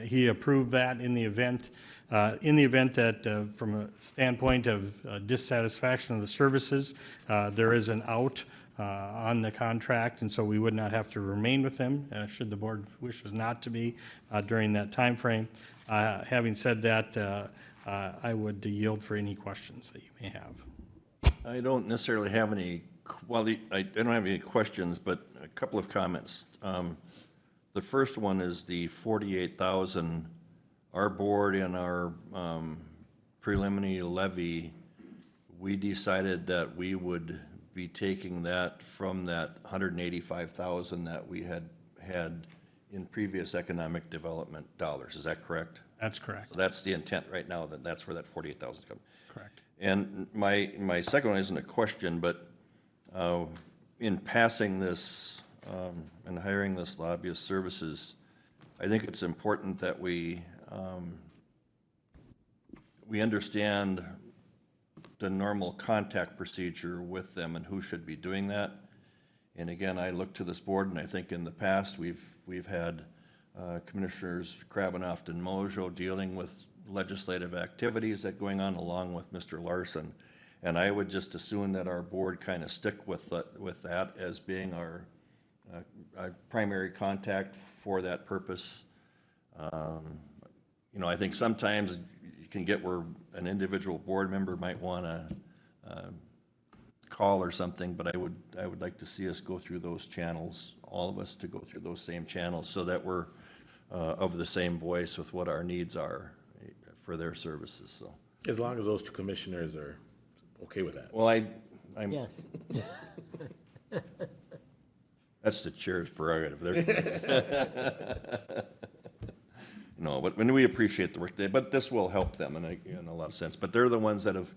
he approved that in the event that from a standpoint of dissatisfaction of the services, there is an out on the contract, and so we would not have to remain with them should the board wishes not to be during that time frame. Having said that, I would yield for any questions that you may have. I don't necessarily have any, I don't have any questions, but a couple of comments. The first one is the 48,000, our board and our preliminary levy, we decided that we would be taking that from that 185,000 that we had in previous economic development dollars. Is that correct? That's correct. So that's the intent right now, that's where that 48,000 comes. Correct. And my second one isn't a question, but in passing this and hiring this lobbyist services, I think it's important that we understand the normal contact procedure with them and who should be doing that. And again, I look to this board, and I think in the past we've had Commissioners Krabenoff and Mojo dealing with legislative activities that going on along with Mr. Larson. And I would just assume that our board kind of stick with that as being our primary contact for that purpose. You know, I think sometimes you can get where an individual board member might want to call or something, but I would like to see us go through those channels, all of us to go through those same channels, so that we're of the same voice with what our needs are for their services. So, As long as those two commissioners are okay with that. well, I'm Yes. that's the chair's prerogative. No, but when we appreciate the work they, but this will help them in a lot of sense. But they're the ones that have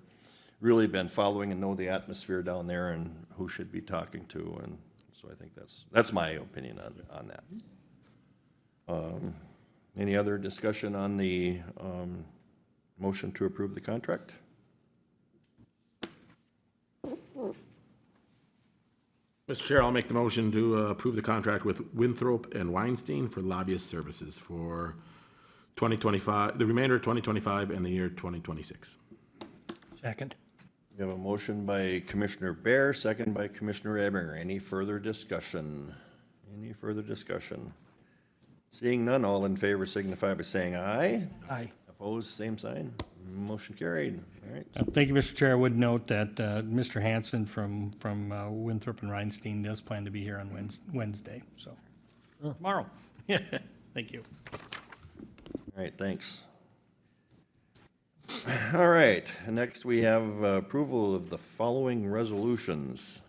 really been following and know the atmosphere down there and who should be talking to, and so I think that's my opinion on that. Any other discussion on the motion to approve the contract? Mr. Chair, I'll make the motion to approve the contract with Winthrop and Weinstein for lobbyist services for 2025, the remainder of 2025 and the year 2026. Second. We have a motion by Commissioner Bear, second by Commissioner Ebinger. Any further discussion? Any further discussion? Seeing none, all in favor signify by saying aye. Aye. Opposed, same sign. Motion carried. All right. Thank you, Mr. Chair. I would note that Mr. Hanson from Winthrop and Weinstein does plan to be here on Wednesday, so tomorrow. Thank you. All right, thanks. All right, next we have approval of the following resolutions.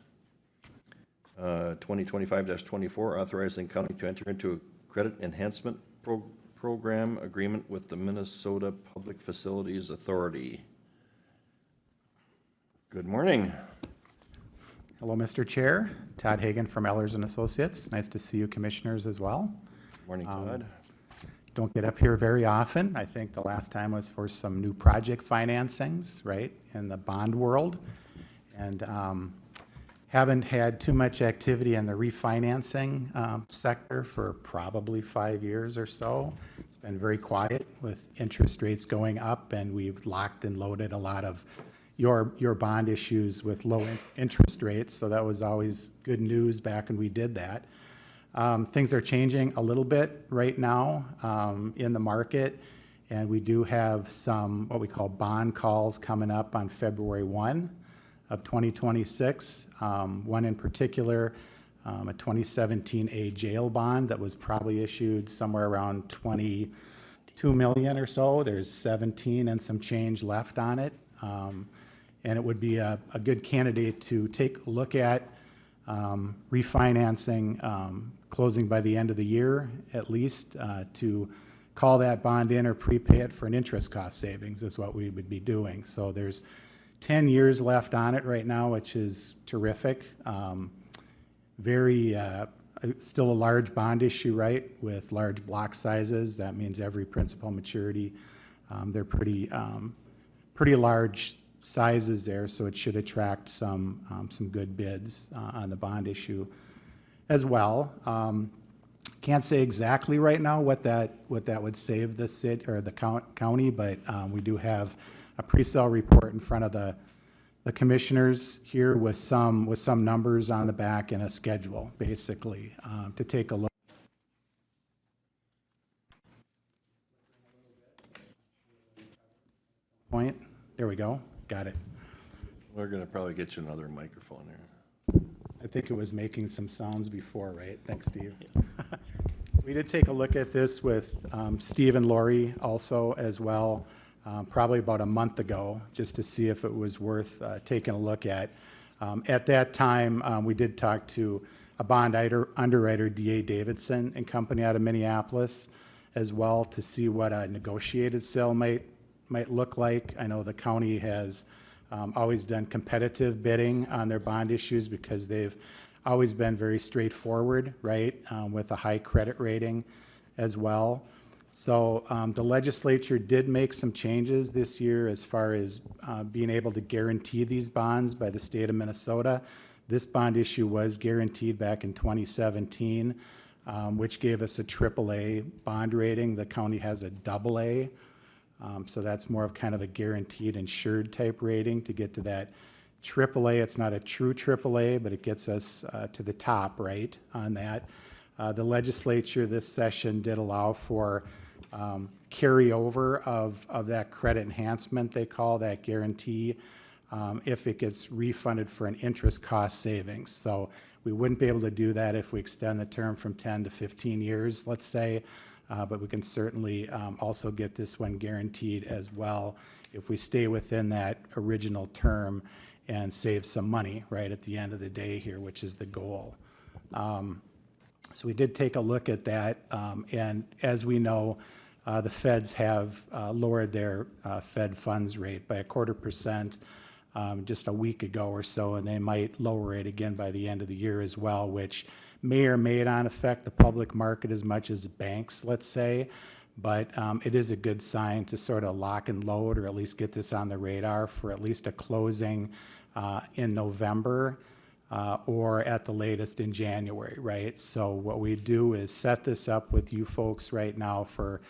2025-24, authorizing county to enter into a credit enhancement program agreement with the Minnesota Public Facilities Authority. Good morning. Hello, Mr. Chair. Todd Hagan from Ehlers and Associates. Nice to see you commissioners as well. Morning, Todd. Don't get up here very often. I think the last time was for some new project financings, right, in the bond world. And haven't had too much activity in the refinancing sector for probably 5 years or so. It's been very quiet with interest rates going up, and we've locked and loaded a lot of your bond issues with low interest rates. So that was always good news back when we did that. Things are changing a little bit right now in the market, and we do have some what we call bond calls coming up on February 1 of 2026. One in particular, a 2017 jail bond that was probably issued somewhere around 22 million or so. There's 17 and some change left on it. And it would be a good candidate to take a look at refinancing, closing by the end of the year at least, to call that bond in or prepay it for an interest cost savings is what we would be doing. So there's 10 years left on it right now, which is terrific. Still a large bond issue, right, with large block sizes. That means every principal maturity. They're pretty large sizes there, so it should attract some good bids on the bond issue as well. Can't say exactly right now what that would save the city or the county, but we do have a pre-sale report in front of the commissioners here with some numbers on the back and a schedule, basically, to take a look. Point. There we go. Got it. We're gonna probably get you another microphone there. I think it was making some sounds before, right? Thanks, Steve. We did take a look at this with Steve and Lori also as well, probably about a month ago, just to see if it was worth taking a look at. At that time, we did talk to a bond underwriter, D.A. Davidson and Company out of Minneapolis as well, to see what a negotiated sale might look like. I know the county has always done competitive bidding on their bond issues because they've always been very straightforward, right, with a high credit rating as well. So the legislature did make some changes this year as far as being able to guarantee these bonds by the state of Minnesota. This bond issue was guaranteed back in 2017, which gave us a AAA bond rating. The county has a AA. So that's more of kind of a guaranteed insured type rating to get to that AAA. It's not a true AAA, but it gets us to the top right on that. The legislature this session did allow for carryover of that credit enhancement, they call that guarantee, if it gets refunded for an interest cost savings. So we wouldn't be able to do that if we extend the term from 10 to 15 years, let's say. But we can certainly also get this one guaranteed as well if we stay within that original term and save some money right at the end of the day here, which is the goal. So we did take a look at that, and as we know, the feds have lowered their Fed funds rate by 0.25% just a week ago or so, and they might lower it again by the end of the year as well, which may or may not affect the public market as much as banks, let's say, but it is a good sign to sort of lock and load, or at least get this on the radar for at least a closing in November or at the latest in January, right? So what we do is set this up with you folks right now for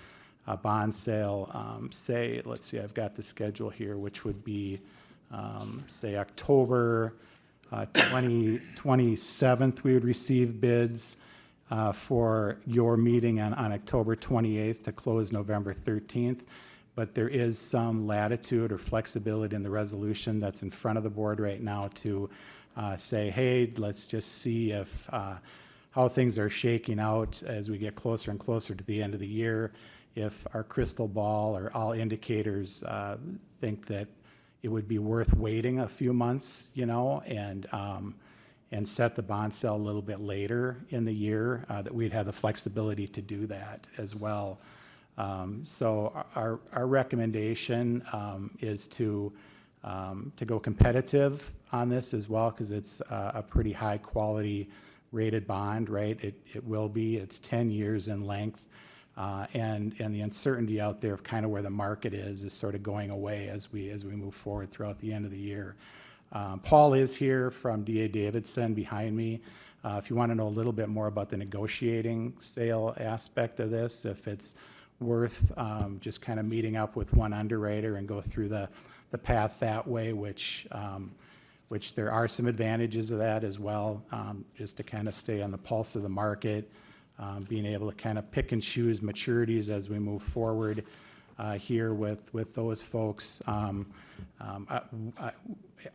a bond sale, say, let's see, I've got the schedule here, which would be, say, October 27th, we would receive bids for your meeting on October 28th to close November 13th. But there is some latitude or flexibility in the resolution that's in front of the board right now to say, hey, let's just see if how things are shaking out as we get closer and closer to the end of the year. If our crystal ball or all indicators think that it would be worth waiting a few months, you know, and set the bond sale a little bit later in the year, that we'd have the flexibility to do that as well. So our recommendation is to go competitive on this as well, because it's a pretty high quality rated bond, right? It will be. It's 10 years in length. And the uncertainty out there of kind of where the market is sort of going away as we move forward throughout the end of the year. Paul is here from D.A. Davidson behind me. If you want to know a little bit more about the negotiating sale aspect of this, if it's worth just kind of meeting up with one underwriter and go through the path that way, which there are some advantages of that as well, just to kind of stay on the pulse of the market. Being able to kind of pick and choose maturities as we move forward here with those folks.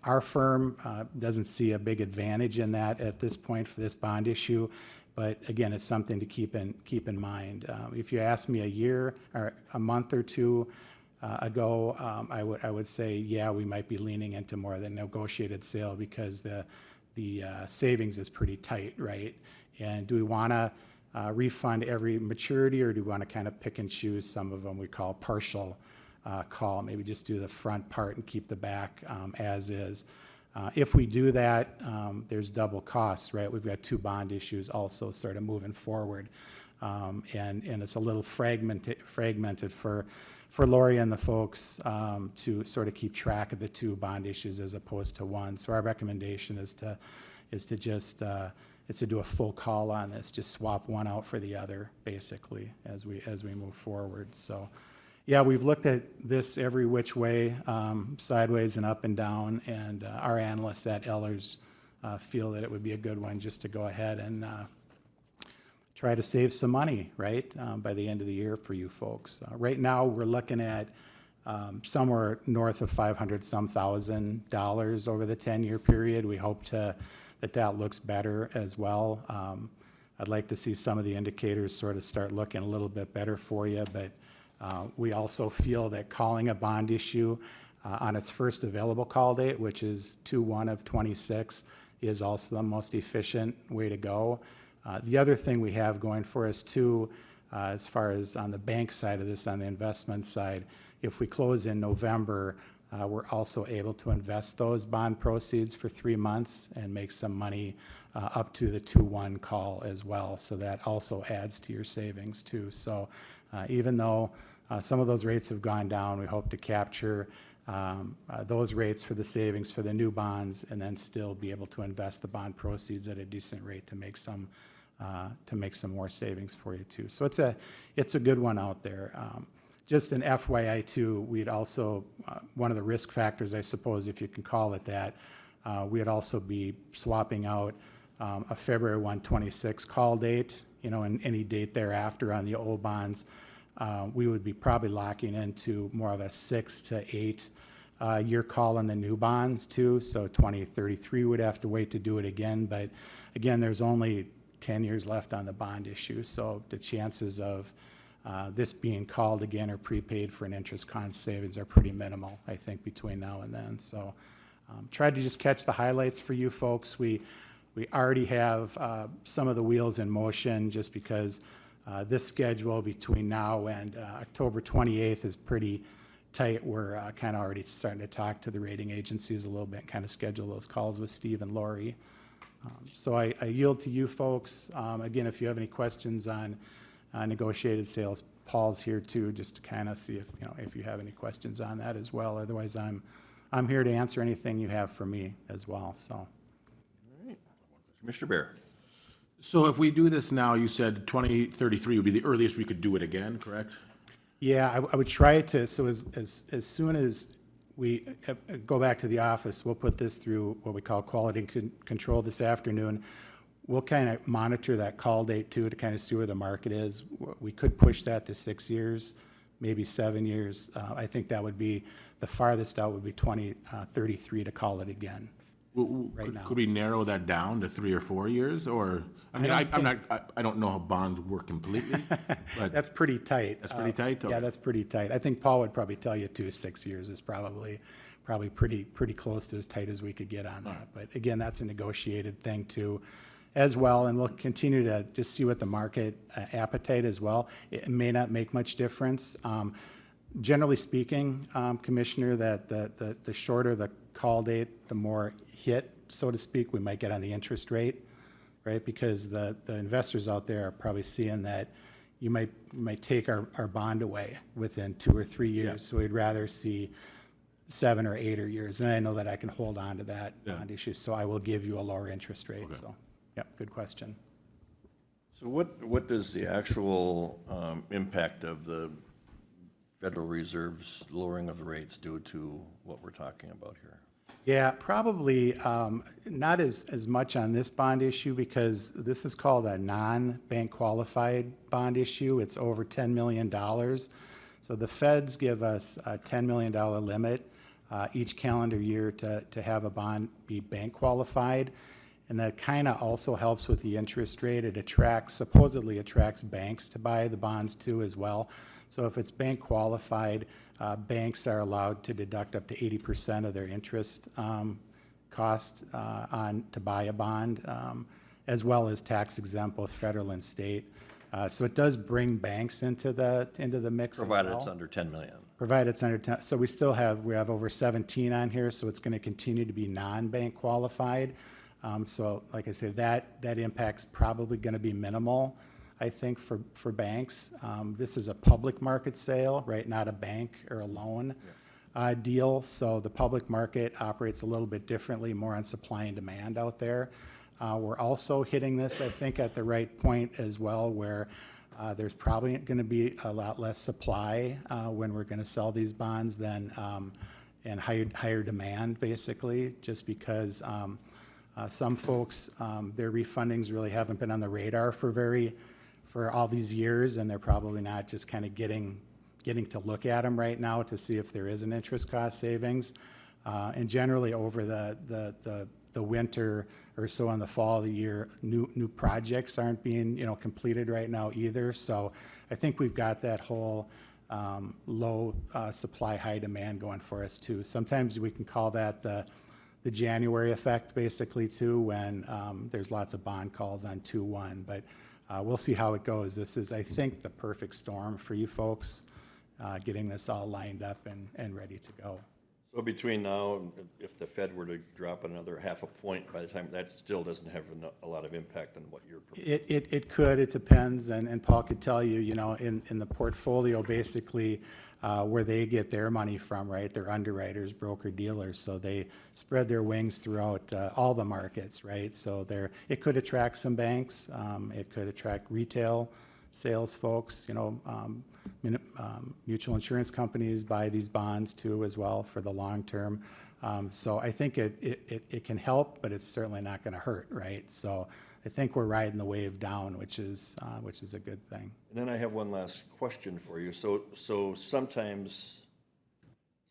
Our firm doesn't see a big advantage in that at this point for this bond issue, but again, it's something to keep in mind. If you asked me a year or a month or two ago, I would say, yeah, we might be leaning into more of the negotiated sale because the savings is pretty tight, right? And do we want to refund every maturity, or do we want to kind of pick and choose some of them we call partial call, maybe just do the front part and keep the back as is. If we do that, there's double costs, right? We've got two bond issues also sort of moving forward. And it's a little fragmented for Lori and the folks to sort of keep track of the two bond issues as opposed to one. So our recommendation is to do a full call on this, just swap one out for the other, basically, as we move forward. So, yeah, we've looked at this every which way, sideways and up and down, and our analysts at Ellers feel that it would be a good one just to go ahead and try to save some money, right, by the end of the year for you folks. Right now, we're looking at somewhere north of $500-some thousand over the 10-year period. We hope that looks better as well. I'd like to see some of the indicators sort of start looking a little bit better for you, but we also feel that calling a bond issue on its first available call date, which is 2/1 of 26, is also the most efficient way to go. The other thing we have going for us too, as far as on the bank side of this, on the investment side, if we close in November, we're also able to invest those bond proceeds for 3 months and make some money up to the 2/1 call as well. So that also adds to your savings too. So even though some of those rates have gone down, we hope to capture those rates for the savings for the new bonds and then still be able to invest the bond proceeds at a decent rate to make some more savings for you too. So it's a good one out there. Just an FYI too, we'd also, one of the risk factors, I suppose, if you can call it that, we'd also be swapping out a February 1, 26 call date, and any date thereafter on the old bonds. We would be probably locking into more of a 6 to 8 year call on the new bonds too. So 2033 would have to wait to do it again. But again, there's only 10 years left on the bond issue. So the chances of this being called again or prepaid for an interest cost savings are pretty minimal, I think, between now and then. So tried to just catch the highlights for you folks. We already have some of the wheels in motion just because this schedule between now and October 28th is pretty tight. We're kind of already starting to talk to the rating agencies a little bit, kind of schedule those calls with Steve and Lori. So I yield to you folks. Again, if you have any questions on negotiated sales, Paul's here too, just to kind of see if you have any questions on that as well. Otherwise, I'm here to answer anything you have for me as well. So, All right. Commissioner Bear. So if we do this now, you said 2033 would be the earliest we could do it again, correct? Yeah, I would try to. So as soon as we go back to the office, we'll put this through what we call quality control this afternoon. We'll kind of monitor that call date too to kind of see where the market is. We could push that to 6 years, maybe 7 years. I think that would be the farthest out would be 2033 to call it again. Could we narrow that down to 3 or 4 years, or I don't know how bonds work completely, but that's pretty tight. That's pretty tight. Yeah, that's pretty tight. I think Paul would probably tell you 2 to 6 years is probably pretty close to as tight as we could get on that. But again, that's a negotiated thing too, as well, and we'll continue to just see what the market appetite as well. It may not make much difference. Generally speaking, Commissioner, that the shorter the call date, the more hit, so to speak, we might get on the interest rate, right? Because the investors out there are probably seeing that you might take our bond away within 2 or 3 years. Yeah. So we'd rather see 7 or 8 years. And I know that I can hold on to that bond issue, so I will give you a lower interest rate. Okay. So, yeah, good question. So what does the actual impact of the Federal Reserve's lowering of the rates do to what we're talking about here? Yeah, probably not as much on this bond issue because this is called a non-bank qualified bond issue. It's over $10 million. So the feds give us a $10 million limit each calendar year to have a bond be bank qualified. And that kind of also helps with the interest rate. It supposedly attracts banks to buy the bonds too as well. So if it's bank qualified, banks are allowed to deduct up to 80% of their interest cost to buy a bond, as well as tax exempt, both federal and state. So it does bring banks into the mix. Provided as well. it's under 10 million. Provided it's under 10. So we have over 17 on here, so it's going to continue to be non-bank qualified. So like I say, that impact's probably going to be minimal. I think, for banks. This is a public market sale, right, not a bank or a loan deal. So the public market operates a little bit differently, more on supply and demand out there. We're also hitting this, I think, at the right point as well, where there's probably going to be a lot less supply when we're going to sell these bonds than and higher demand, basically, just because some folks, their refundings really haven't been on the radar for all these years, and they're probably not just kind of getting to look at them right now to see if there is an interest cost savings. And generally over the winter or so in the fall of the year, new projects aren't being, completed right now either. So I think we've got that whole low supply, high demand going for us too. Sometimes we can call that the January effect, basically, too, when there's lots of bond calls on 2/1. But we'll see how it goes. This is, I think, the perfect storm for you folks, getting this all lined up and ready to go. So between now, and if the Fed were to drop another 0.5 point, by the time, that still doesn't have a lot of impact on what you're proposing. It could, it depends, and Paul could tell you, in the portfolio, basically, where they get their money from, right? They're underwriters, broker dealers, so they spread their wings throughout all the markets, right? So it could attract some banks, it could attract retail sales folks, mutual insurance companies buy these bonds too as well for the long term. So I think it can help, but it's certainly not going to hurt, right? So I think we're riding the wave down, which is a good thing. And then I have one last question for you. So sometimes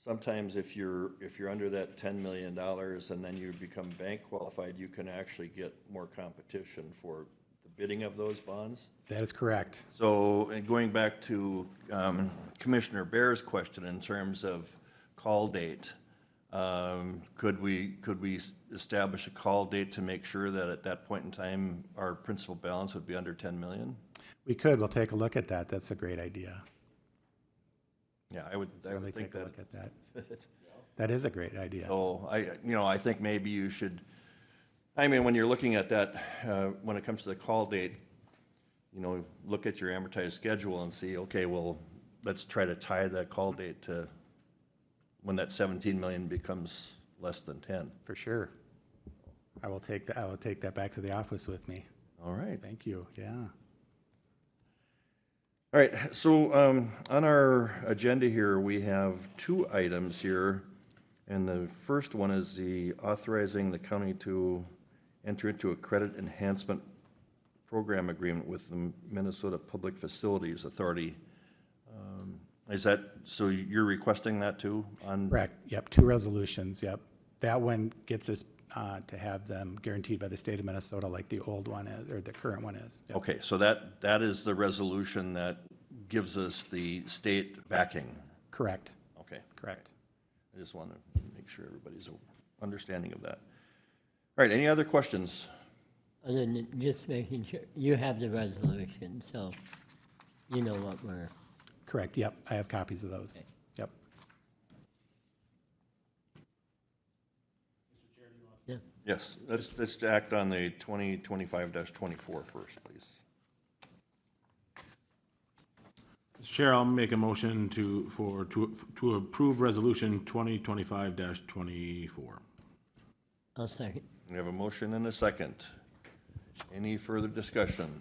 if you're under that $10 million and then you become bank qualified, you can actually get more competition for the bidding of those bonds? That is correct. So, and going back to Commissioner Bear's question in terms of call date, could we establish a call date to make sure that at that point in time our principal balance would be under 10 million? We could. We'll take a look at that. That's a great idea. Yeah, I would Certainly think take a that. look at that. That is a great idea. So I think maybe you should, when you're looking at that, when it comes to the call date, look at your amortized schedule and see, okay, well, let's try to tie that call date to when that 17 million becomes less than 10. For sure. I will take that back to the office with me. All right. Thank you. Yeah. All right, so on our agenda here, we have 2 items here, and the first one is the authorizing the county to enter into a credit enhancement program agreement with the Minnesota Public Facilities Authority. Is that, so you're requesting that too? Correct. Yep, 2 resolutions. Yep. That one gets us to have them guaranteed by the state of Minnesota like the old one is, or the current one is. Yep. Okay, so that is the resolution that gives us the state backing. Correct. Okay. Correct. I just want to make sure everybody's understanding of that. All right, any other questions? Other than just making sure, you have the resolution, so you know what we're, Correct. Yep. I have copies of those. Okay. Yep. yeah. Yes, let's act on the 2025-24 first, please. Mr. Chair, I'll make a motion to approve resolution 2025-24. I'll second. We have a motion and a second. Any further discussion?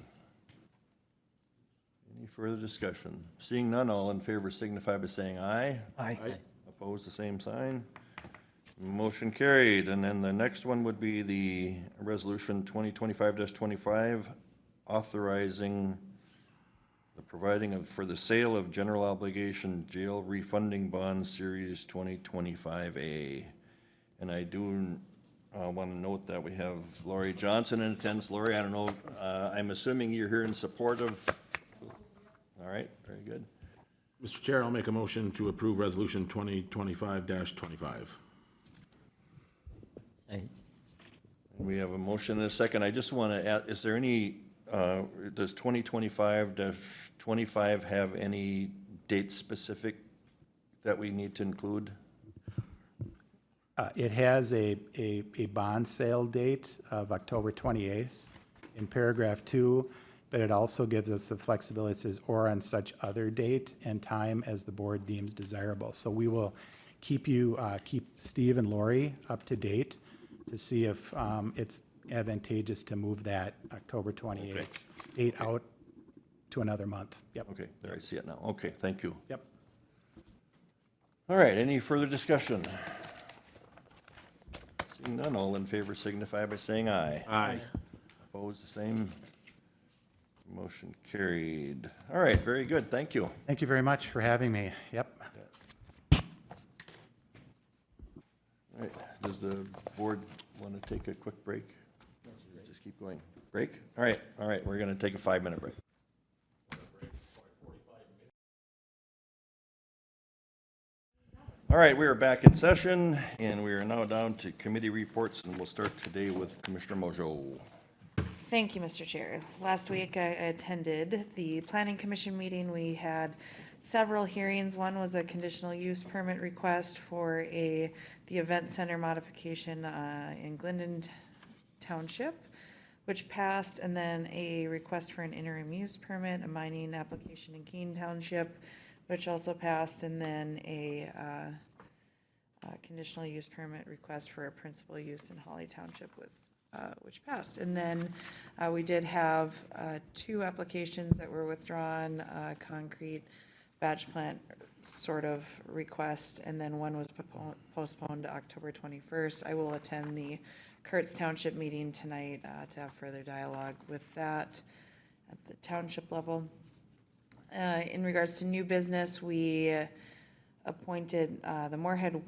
Any further discussion? Seeing none, all in favor signify by saying aye. Aye. Opposed, the same sign. Motion carried. And then the next one would be the resolution 2025-25, authorizing the providing for the sale of general obligation jail refunding bonds series 2025A. And I do want to note that we have Lori Johnson in attendance. Lori, I don't know, I'm assuming you're here in support of, all right, very good. Mr. Chair, I'll make a motion to approve resolution 2025-25. Second. We have a motion and a second. I just want to add, is there any, does 2025-25 have any date specific that we need to include? It has a bond sale date of October 28th. In paragraph 2, but it also gives us the flexibility. It says, or on such other date and time as the board deems desirable. So we will keep Steve and Lori up to date to see if it's advantageous to move that October 28th date out to another month. Yep. Okay, there, I see it now. Okay, thank you. Yep. All right, any further discussion? Seeing none, all in favor signify by saying aye. Aye. Opposed, the same. Motion carried. All right, very good, thank you. Thank you very much for having me. Yep. All right, does the board want to take a quick break? Just keep going. Break? All right, we're going to take a 5-minute break. All right, we are back in session, and we are now down to committee reports, and we'll start today with Commissioner Mojo. Thank you, Mr. Chair. Last week, I attended the Planning Commission meeting. We had several hearings. One was a conditional use permit request for the event center modification in Glendon Township, which passed, and then a request for an interim use permit, a mining application in Keene Township, which also passed, and then a conditional use permit request for a principal use in Holly Township which passed. And then we did have 2 applications that were withdrawn, concrete batch plant sort of request, and then one was postponed to October 21st. I will attend the Kurtz Township meeting tonight to have further dialogue with that at the township level. In regards to new business, we appointed the Moorhead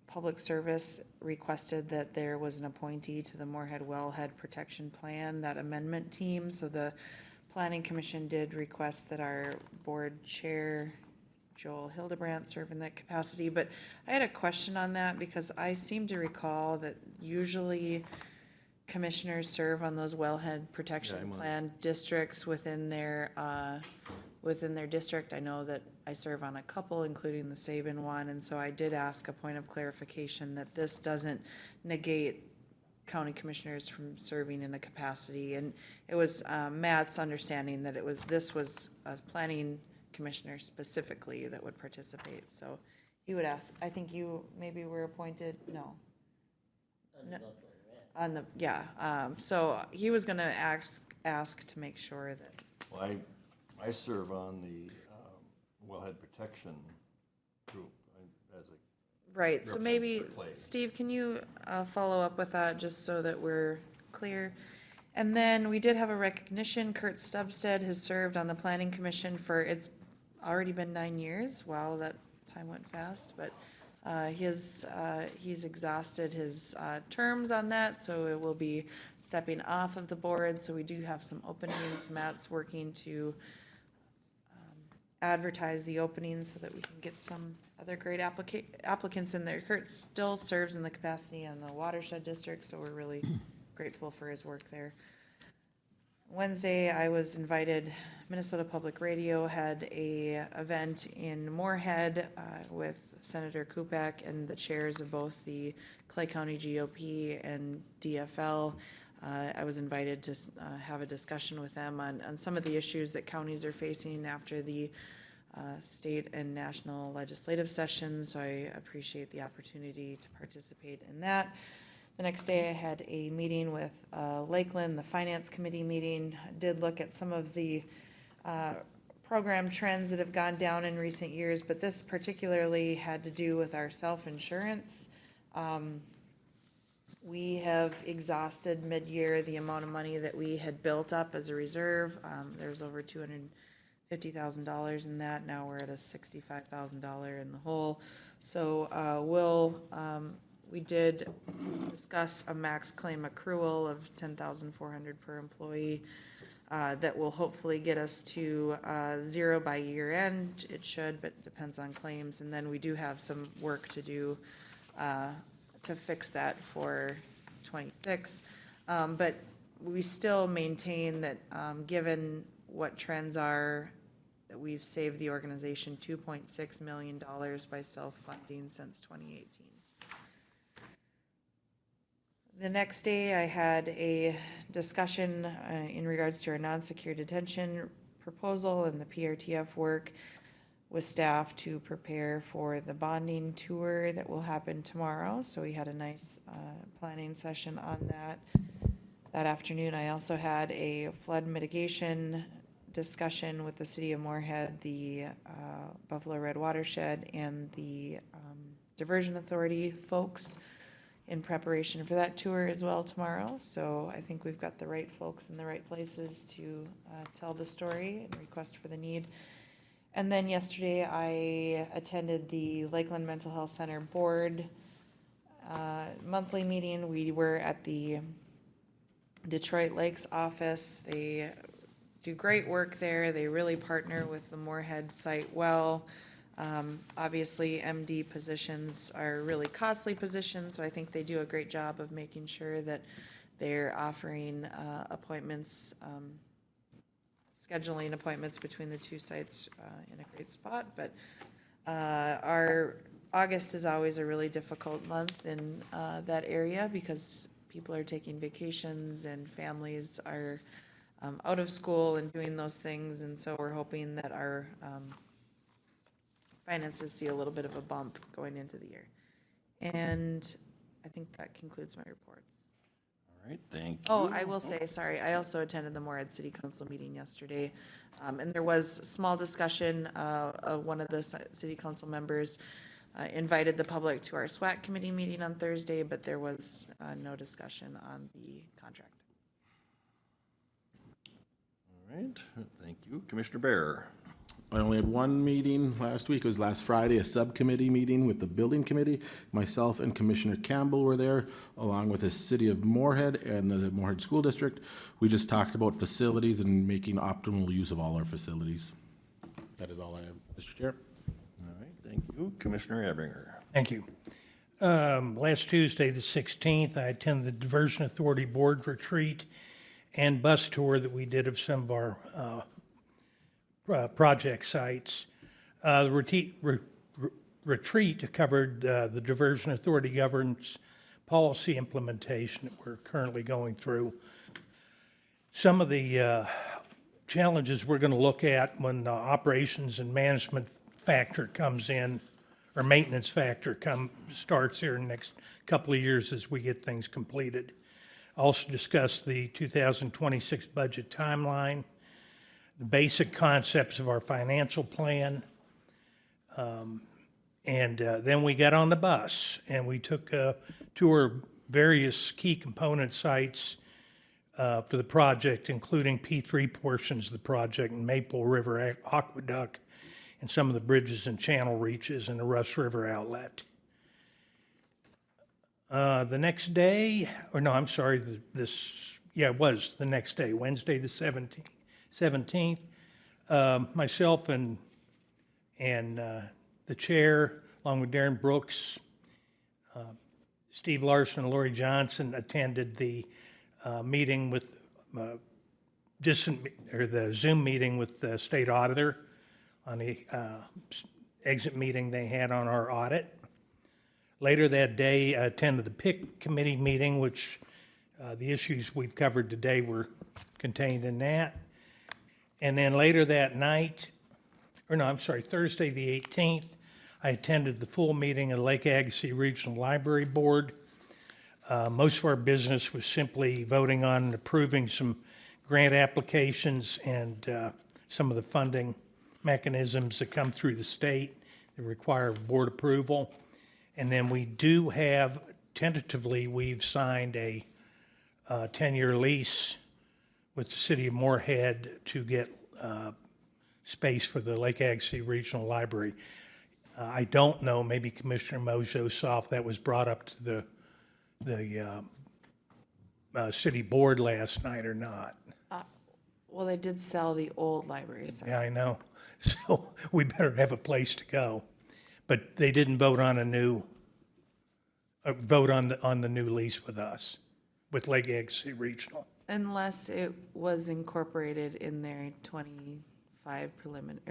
Public Service requested that there was an appointee to the Moorhead Wellhead Protection Plan, that amendment team. So the Planning Commission did request that our board chair, Joel Hildebrandt, serve in that capacity. But I had a question on that because I seem to recall that usually commissioners serve on those wellhead protection plan districts within their district. I know that I serve on a couple, including the Sabin one, and so I did ask a point of clarification that this doesn't negate county commissioners from serving in a capacity. And it was Matt's understanding that this was a planning commissioner specifically that would participate. So he would ask, I think you maybe were appointed, no. So he was gonna ask to make sure that. Well, I serve on the wellhead protection group as a. Right, so maybe, representative for Clay. Steve, can you follow up with that, just so that we're clear? And then we did have a recognition. Kurt Stubstead has served on the Planning Commission it's already been 9 years. Wow, that time went fast, but he's exhausted his terms on that, so it will be stepping off of the board. So we do have some openings. Matt's working to advertise the openings so that we can get some other great applicants in there. Kurt still serves in the capacity on the watershed district, so we're really grateful for his work there. Wednesday, I was invited, Minnesota Public Radio had a event in Moorhead with Senator Kupak and the chairs of both the Clay County GOP and DFL. I was invited to have a discussion with them on some of the issues that counties are facing after the state and national legislative sessions. So I appreciate the opportunity to participate in that. The next day I had a meeting with Lakeland, the Finance Committee meeting. I did look at some of the program trends that have gone down in recent years, but this particularly had to do with our self-insurance. We have exhausted mid-year the amount of money that we had built up as a reserve. There's over $250,000 in that. Now we're at a $65,000 in the hole. So we did discuss a max claim accrual of $10,400 per employee that will hopefully get us to 0 by year end. It should, but it depends on claims. And then we do have some work to do to fix that for 26. But we still maintain that given what trends are, that we've saved the organization $2.6 million by self-funding since 2018. The next day I had a discussion in regards to our non-secure detention proposal and the PRTF work with staff to prepare for the bonding tour that will happen tomorrow. So we had a nice planning session on that afternoon. I also had a flood mitigation discussion with the city of Moorhead, the Buffalo Red Watershed, and the Diversion Authority folks in preparation for that tour as well tomorrow. So I think we've got the right folks in the right places to tell the story and request for the need. And then yesterday, I attended the Lakeland Mental Health Center Board monthly meeting. We were at the Detroit Lakes office. They do great work there. They really partner with the Moorhead site well. Obviously, MD positions are really costly positions, so I think they do a great job of making sure that they're offering appointments, scheduling appointments between the two sites in a great spot. But our August is always a really difficult month in that area because people are taking vacations and families are out of school and doing those things. And so we're hoping that our finances see a little bit of a bump going into the year. And I think that concludes my reports. All right, thank you. Oh, I will say, sorry, I also attended the Moorhead City Council meeting yesterday. And there was small discussion. One of the city council members invited the public to our SWAC committee meeting on Thursday, but there was no discussion on the contract. All right, thank you. Commissioner Bear. I only had one meeting last week. It was last Friday, a subcommittee meeting with the building committee. Myself and Commissioner Campbell were there, along with the city of Moorhead and the Moorhead School District. We just talked about facilities and making optimal use of all our facilities. That is all I have, Mr. Chair. All right, thank you. Commissioner Ebringer. Thank you. Last Tuesday, the 16th, I attended the Diversion Authority Board retreat and bus tour that we did of some of our project sites. The retreat covered the Diversion Authority governance policy implementation that we're currently going through. Some of the challenges we're going to look at when the operations and management factor comes in, or maintenance factor starts here in the next couple of years as we get things completed. Also discuss the 2026 budget timeline, the basic concepts of our financial plan, and then we got on the bus and we took a tour of various key component sites for the project, including P3 portions of the project and Maple River Aqueduct and some of the bridges and channel reaches and the Russ River outlet. The next day, or no, I'm sorry, it was the next day, Wednesday the 17th. Myself and the chair, along with Darren Brooks, Steve Larson, and Lori Johnson, attended the meeting with the Zoom meeting with the state auditor on the exit meeting they had on our audit. Later that day, I attended the PIC committee meeting, which the issues we've covered today were contained in that. And then later that night, Thursday the 18th, I attended the full meeting of the Lake Agassiz Regional Library Board. Most of our business was simply voting on and approving some grant applications and some of the funding mechanisms that come through the state that require board approval. And then we do have, tentatively, we've signed a 10-year lease with the city of Moorhead to get space for the Lake Agassiz Regional Library. I don't know, maybe Commissioner Mojo saw if that was brought up to the city board last night or not. Well, they did sell the old library. Yeah, I know. So we better have a place to go. But they didn't vote on the new lease with us, with Lake Agassiz Regional. Unless it was incorporated in their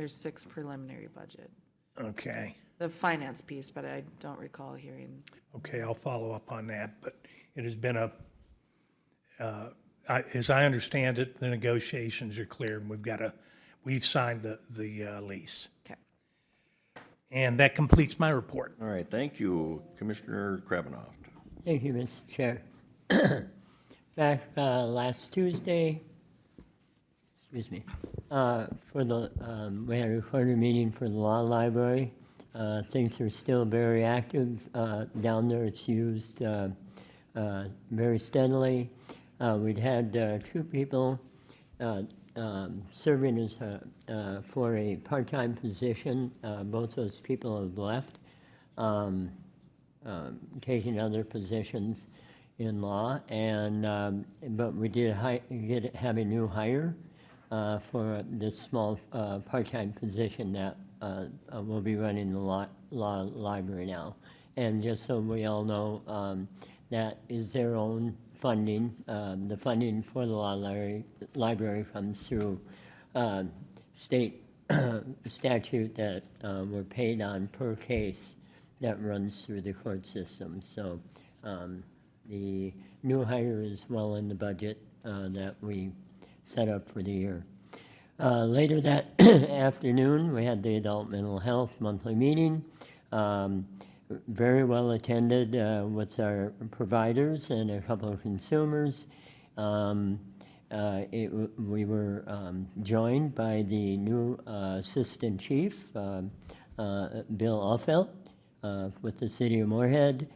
6 preliminary budget. Okay. The finance piece, but I don't recall hearing. Okay, I'll follow up on that. But it has been as I understand it, the negotiations are clear, and we've signed the lease. Okay. And that completes my report. All right, thank you, Commissioner Kravinoff. Thank you, Mr. Chair. Back last Tuesday, excuse me, for the, we had a recorded meeting for the law library. Things are still very active down there. It's used very steadily. We'd had 2 people serving as for a part-time position. Both those people have left, taking other positions in law, and but we did have a new hire for this small part-time position that will be running the law library now. And just so we all know, that is their own funding. The funding for the law library comes through state statute that we're paid on per case that runs through the court system. So the new hire is well in the budget that we set up for the year. Later that afternoon, we had the Adult Mental Health monthly meeting. Very well attended with our providers and a couple of consumers. We were joined by the new Assistant Chief, Bill Offelt, with the City of Moorhead.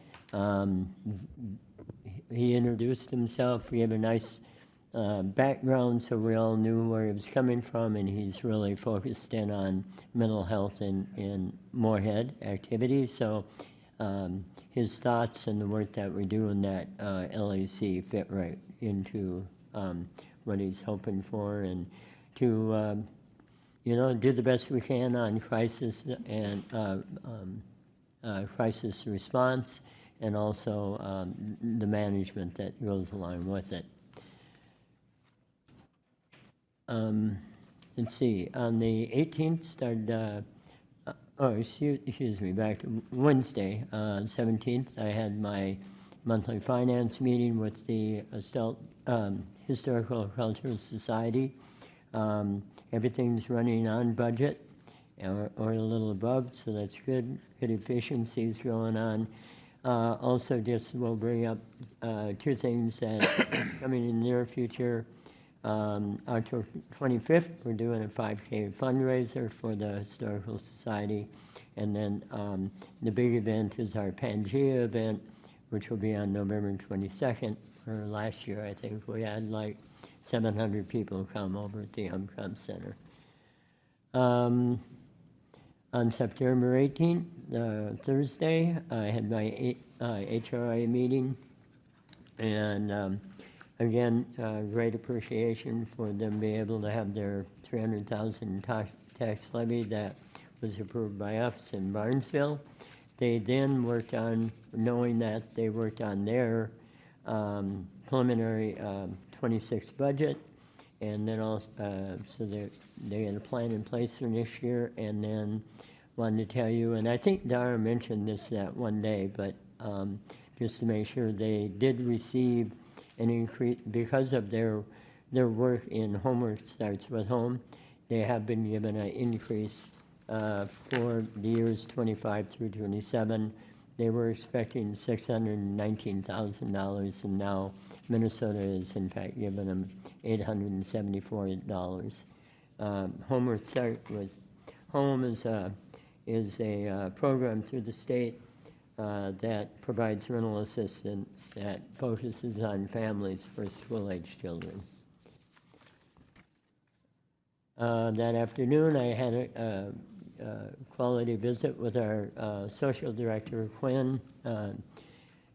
He introduced himself. We have a nice background, so we all knew where he was coming from, and he's really focused in on mental health in Moorhead activities. So his thoughts and the work that we do in that LAC fit right into what he's hoping for, and to do the best we can on crisis and crisis response, and also the management that goes along with it. Let's see, on the 18th started, excuse me, back to Wednesday, 17th, I had my monthly finance meeting with the Historical Cultural Society. Everything's running on budget or a little above, so that's good. Good efficiencies going on. Also, just we'll bring up 2 things that coming in the near future. October 25th, we're doing a 5K fundraiser for the Historical Society. And then the big event is our Pangea event, which will be on November 22nd. Or last year, I think we had like 700 people come over at the UMCOM Center. On September 18th, Thursday, I had my HRA meeting. And again, great appreciation for them being able to have their $300,000 tax levy that was approved by us in Barnesville. They then worked on, knowing that they worked on their preliminary 26 budget, and then also, so they had a plan in place for next year, and then wanted to tell you, and I think Dara mentioned this that one day, but just to make sure, they did receive an increase because of their work in Homework Starts with Home. They have been given an increase for the years 25 through 27. They were expecting $619,000, and now Minnesota is in fact giving them $874. Homework Start with Home is a program through the state that provides rental assistance that focuses on families for school-age children. That afternoon, I had a quality visit with our social director, Quinn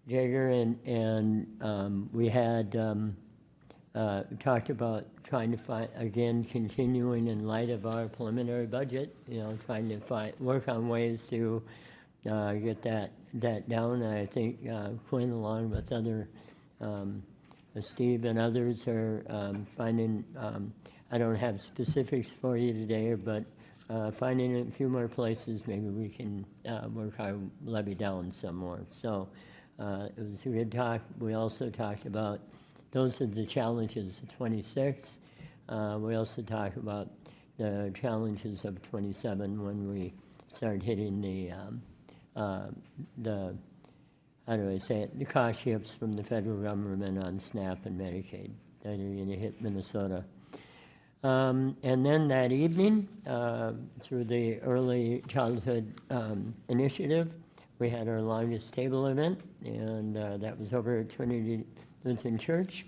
Jaeger, and we had talked about trying to find, again, continuing in light of our preliminary budget, trying to work on ways to get that down. I think Quinn, along with other, Steve and others, are finding, I don't have specifics for you today, but finding a few more places, maybe we can work our levy down some more. So it was a good talk. We also talked about those are the challenges of 26. We also talk about the challenges of 27 when we start hitting the how do I say it, the cost shifts from the federal government on SNAP and Medicaid that are going to hit Minnesota. And then that evening, through the Early Childhood Initiative, we had our longest table event, and that was over at Trinity Lutheran Church.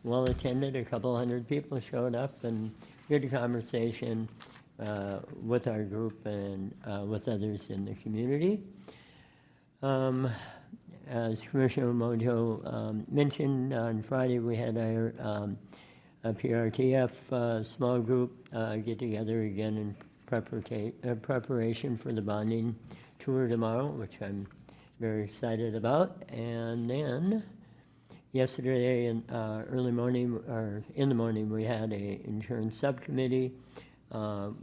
Well attended, a couple hundred people showed up, and good conversation with our group and with others in the community. As Commissioner Mojo mentioned, on Friday we had our a PRTF small group get together again in preparation for the bonding tour tomorrow, which I'm very excited about. And then yesterday in early morning, or in the morning, we had a insurance subcommittee.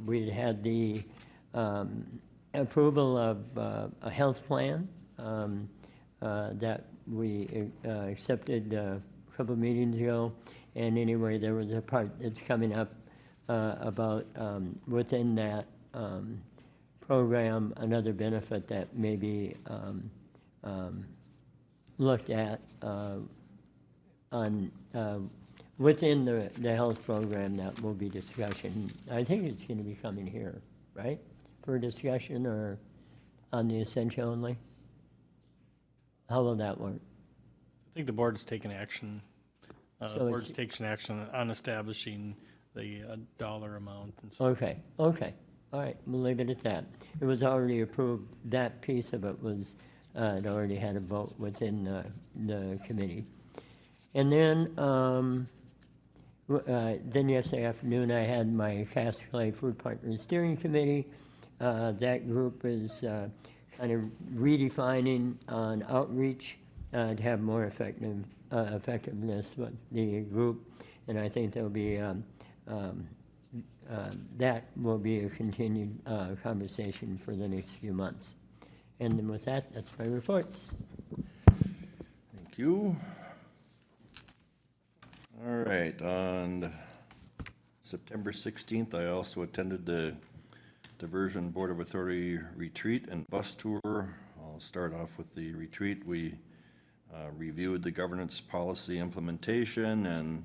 We had the approval of a health plan that we accepted a couple of meetings ago. And anyway, there was a part that's coming up about within that program, another benefit that may be looked at on within the health program that will be discussion. I think it's going to be coming here, right, for discussion, or on the essential only? How will that work? I think the board has taken action. The So board's it's- taken action on establishing the dollar amount and so. Okay, all right, we'll leave it at that. It was already approved, that piece of it was, it already had a vote within the committee. And then yesterday afternoon, I had my Cass Clay Food Partners Steering Committee. That group is kind of redefining on outreach to have more effectiveness with the group, and I think there'll be that will be a continued conversation for the next few months. And then with that, that's my reports. Thank you. All right, on September 16th, I also attended the Diversion Board of Authority retreat and bus tour. I'll start off with the retreat. We reviewed the governance policy implementation and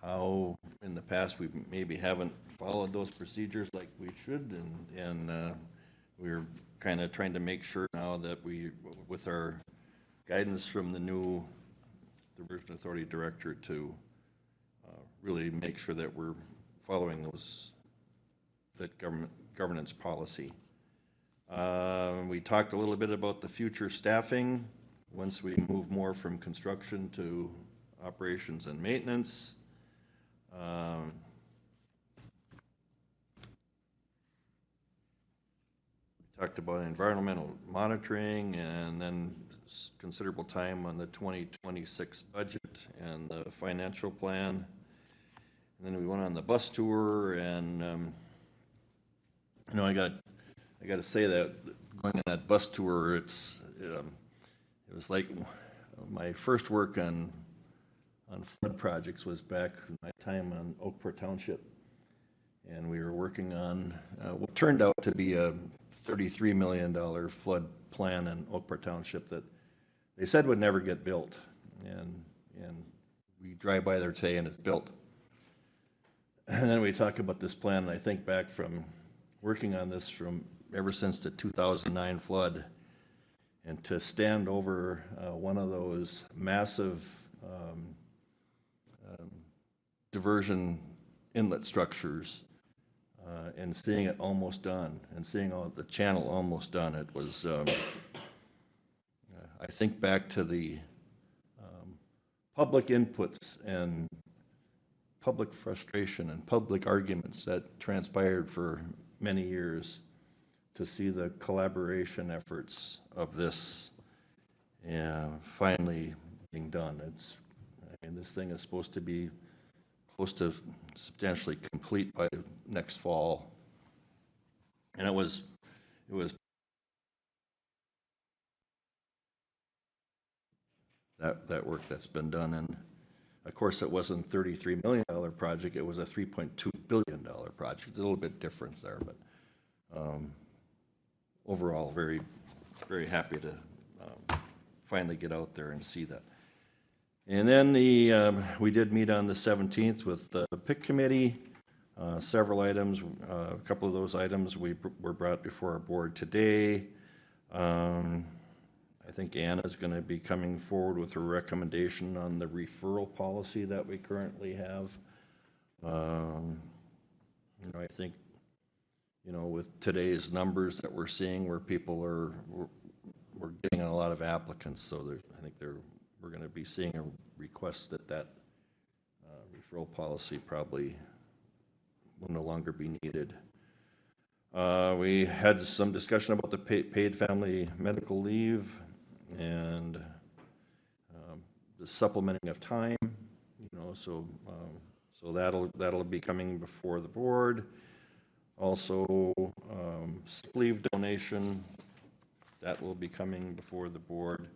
how in the past we maybe haven't followed those procedures like we should, and we're kind of trying to make sure now that we, with our guidance from the new Diversion Authority Director, to really make sure that we're following that governance policy. We talked a little bit about the future staffing once we move more from construction to operations and maintenance. We talked about environmental monitoring, and then considerable time on the 2026 budget and the financial plan. And then we went on the bus tour, and I got to say that going on that bus tour, it was like my first work on flood projects was back in my time on Oakport Township, and we were working on what turned out to be a $33 million flood plan in Oakport Township that they said would never get built, and we drive by there today and it's built. And then we talk about this plan, and I think back from working on this from ever since the 2009 flood, and to stand over one of those massive diversion inlet structures and seeing it almost done, and seeing all the channel almost done, it was, I think back to the public inputs and public frustration and public arguments that transpired for many years, to see the collaboration efforts of this finally being done. This thing is supposed to be close to substantially complete by next fall, and it was that work that's been done. And Of course, it wasn't $33 million project, it was a $3.2 billion project, a little bit difference there, but overall, very, very happy to finally get out there and see that. And then we did meet on the 17th with the PIC committee. Several items, a couple of those items were brought before our board today. I think Anna's going to be coming forward with a recommendation on the referral policy that we currently have. I think, with today's numbers that we're seeing where people we're getting a lot of applicants, so I think we're going to be seeing a request that referral policy probably will no longer be needed. We had some discussion about the paid family medical leave and the supplementing of time, so that'll be coming before the board. Also, sick leave donation, that will be coming before the board.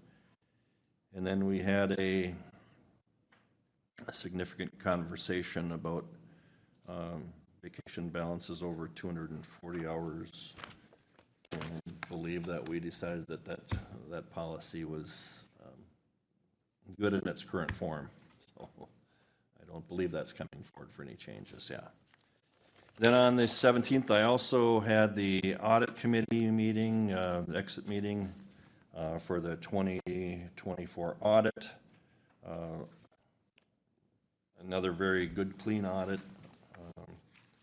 And then we had a significant conversation about vacation balances over 240 hours. And I believe that we decided that policy was good in its current form. So I don't believe that's coming forward for any changes, yeah. Then on the 17th, I also had the audit committee meeting, exit meeting for the 2024 audit. Another very good, clean audit.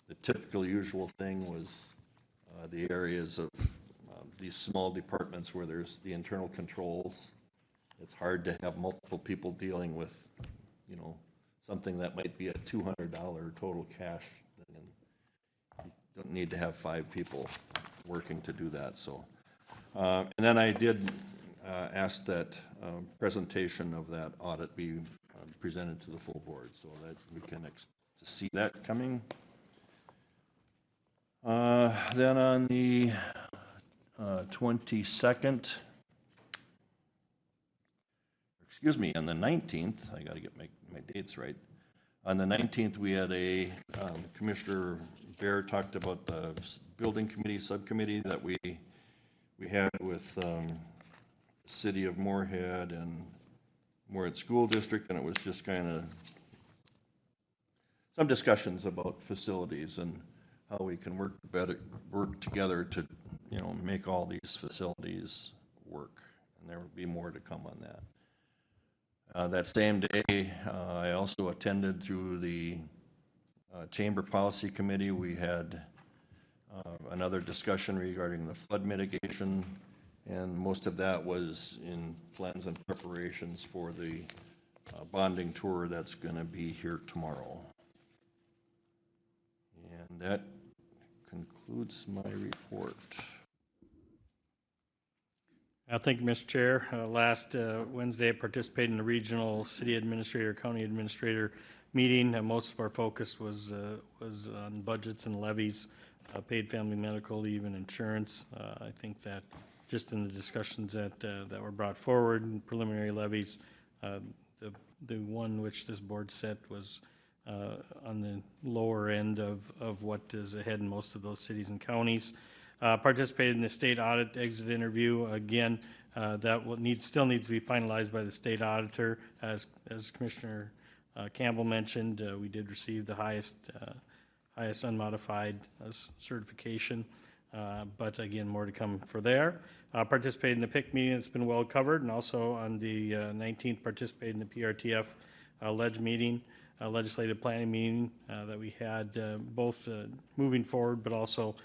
The typical usual thing was the areas of these small departments where there's the internal controls. It's hard to have multiple people dealing with, something that might be a $200 total cash thing. And you don't need to have 5 people working to do that. So, and then I did ask that presentation of that audit be presented to the full board so that we can see that coming. Then on the 22nd, excuse me, on the 19th, I got to get my dates right. On the 19th, we had Commissioner Bear talked about the building committee, subcommittee that we had with the City of Moorhead and Moorhead School District, and it was just kind of some discussions about facilities and how we can work together to, make all these facilities work. And there will be more to come on that. That same day, I also attended through the Chamber Policy Committee. We had another discussion regarding the flood mitigation, and most of that was in plans and preparations for the bonding tour that's going to be here tomorrow. And that concludes my report. Thank you, Mr. Chair. Last Wednesday, I participated in the regional city administrator, county administrator meeting. Most of our focus was on budgets and levies, paid family medical leave and insurance. I think that just in the discussions that were brought forward, in preliminary levies, the one which this board set was on the lower end of what is ahead in most of those cities and counties. Participated in the state audit exit interview. Again, that still needs to be finalized by the state auditor. As Commissioner Campbell mentioned, we did receive the highest unmodified certification, but again, more to come for there. Participated in the PIC meeting that's been well covered, and also on the 19th participated in the PRTF meeting, legislative planning meeting that we had, both moving forward, but also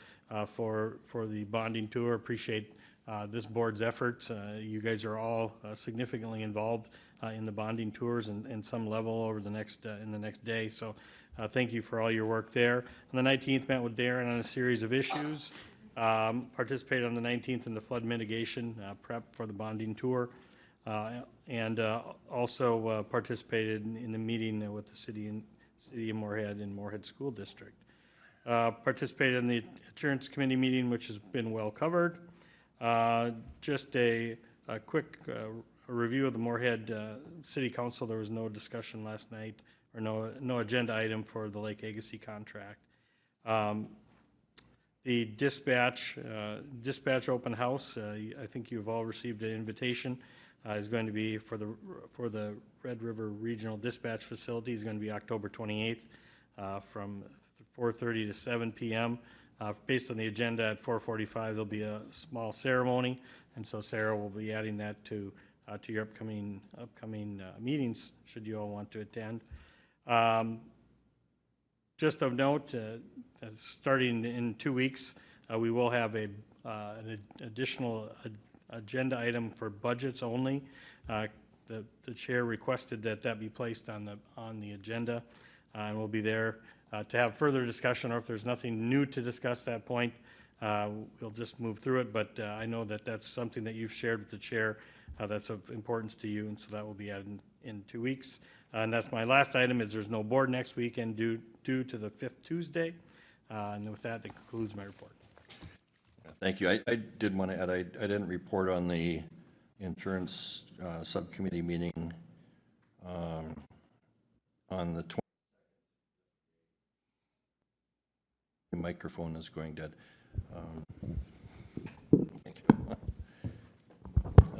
for the bonding tour. Appreciate this board's efforts. You guys are all significantly involved in the bonding tours and some level over the next in the next day. So thank you for all your work there. On the 19th, met with Darren on a series of issues. Participated on the 19th in the flood mitigation prep for the bonding tour, and also participated in the meeting with the city of Moorhead and Moorhead School District. Participated in the insurance committee meeting, which has been well covered. Just a quick review of the Moorhead City Council. There was no discussion last night, or no agenda item for the Lake Agassiz contract. The dispatch open house, I think you've all received an invitation, is going to be for the Red River Regional Dispatch Facility, is going to be October 28th from 4:30 to 7 p.m. Based on the agenda at 4:45, there'll be a small ceremony, and so Sarah will be adding that to your upcoming meetings, should you all want to attend. Just of note, starting in 2 weeks, we will have an additional agenda item for budgets only. The chair requested that be placed on the agenda, and we'll be there to have further discussion, or if there's nothing new to discuss at that point, we'll just move through it. But I know that that's something that you've shared with the chair that's of importance to you, and so that will be added in 2 weeks. And that's my last item, is there's no board next weekend due to the 5th Tuesday. And with that concludes my report. Thank you. I did want to add, I didn't report on the insurance subcommittee meeting on the 20th. The microphone is going dead. Thank you.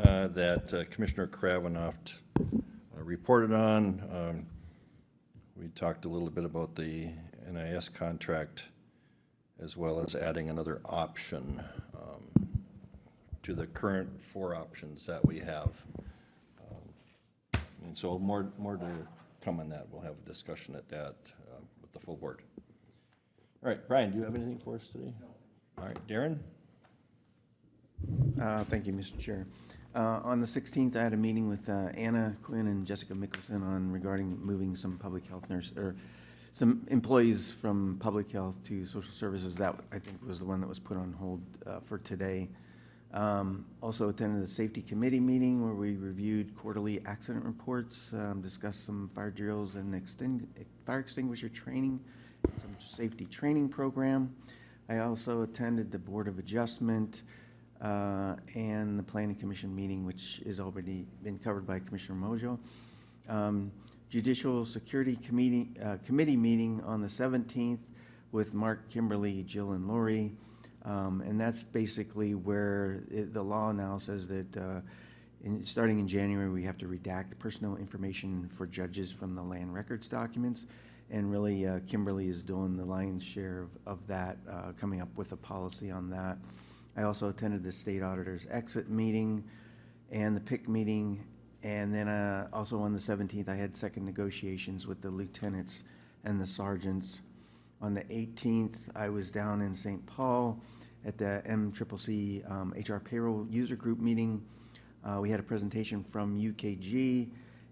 That Commissioner Kravinoff reported on. We talked a little bit about the NIS contract, as well as adding another option to the current 4 options that we have. And so more to come on that. We'll have a discussion at that with the full board. All right, Brian, do you have anything for us today? No. All right, Darren? Thank you, Mr. Chair. On the 16th, I had a meeting with Anna Quinn and Jessica Mickelson regarding moving some public health some employees from public health to social services. That, I think, was the one that was put on hold for today. Also attended the safety committee meeting where we reviewed quarterly accident reports, discussed some fire drills and fire extinguisher training, some safety training program. I also attended the Board of Adjustment and the Planning Commission meeting, which has already been covered by Commissioner Mojo. Judicial Security Committee meeting on the 17th with Mark, Kimberly, Jill, and Lori. And that's basically where the law now says that starting in January, we have to redact personal information for judges from the land records documents. And really, Kimberly is doing the lion's share of that, coming up with a policy on that. I also attended the state auditor's exit meeting and the PIC meeting. And then also on the 17th, I had second negotiations with the lieutenants and the sergeants. On the 18th, I was down in St. Paul at the MCCC HR Payroll User Group meeting. We had a presentation from UKG,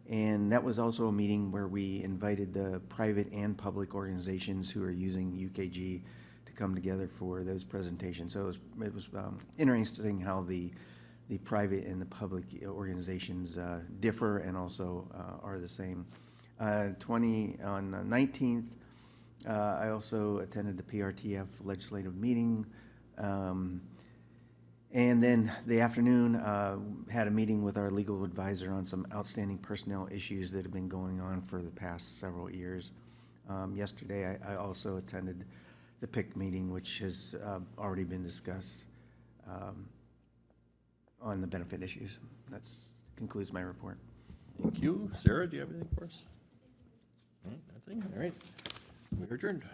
and that was also a meeting where we invited the private and public organizations who are using UKG to come together for those presentations. So it was interesting how the private and the public organizations differ and also are the same. On the 19th, I also attended the PRTF legislative meeting. And then the afternoon, had a meeting with our legal advisor on some outstanding personnel issues that have been going on for the past several years. Yesterday, I also attended the PIC meeting, which has already been discussed on the benefit issues. That concludes my report. Thank you. Sarah, do you have anything for us? Nothing? All right. We are adjourned.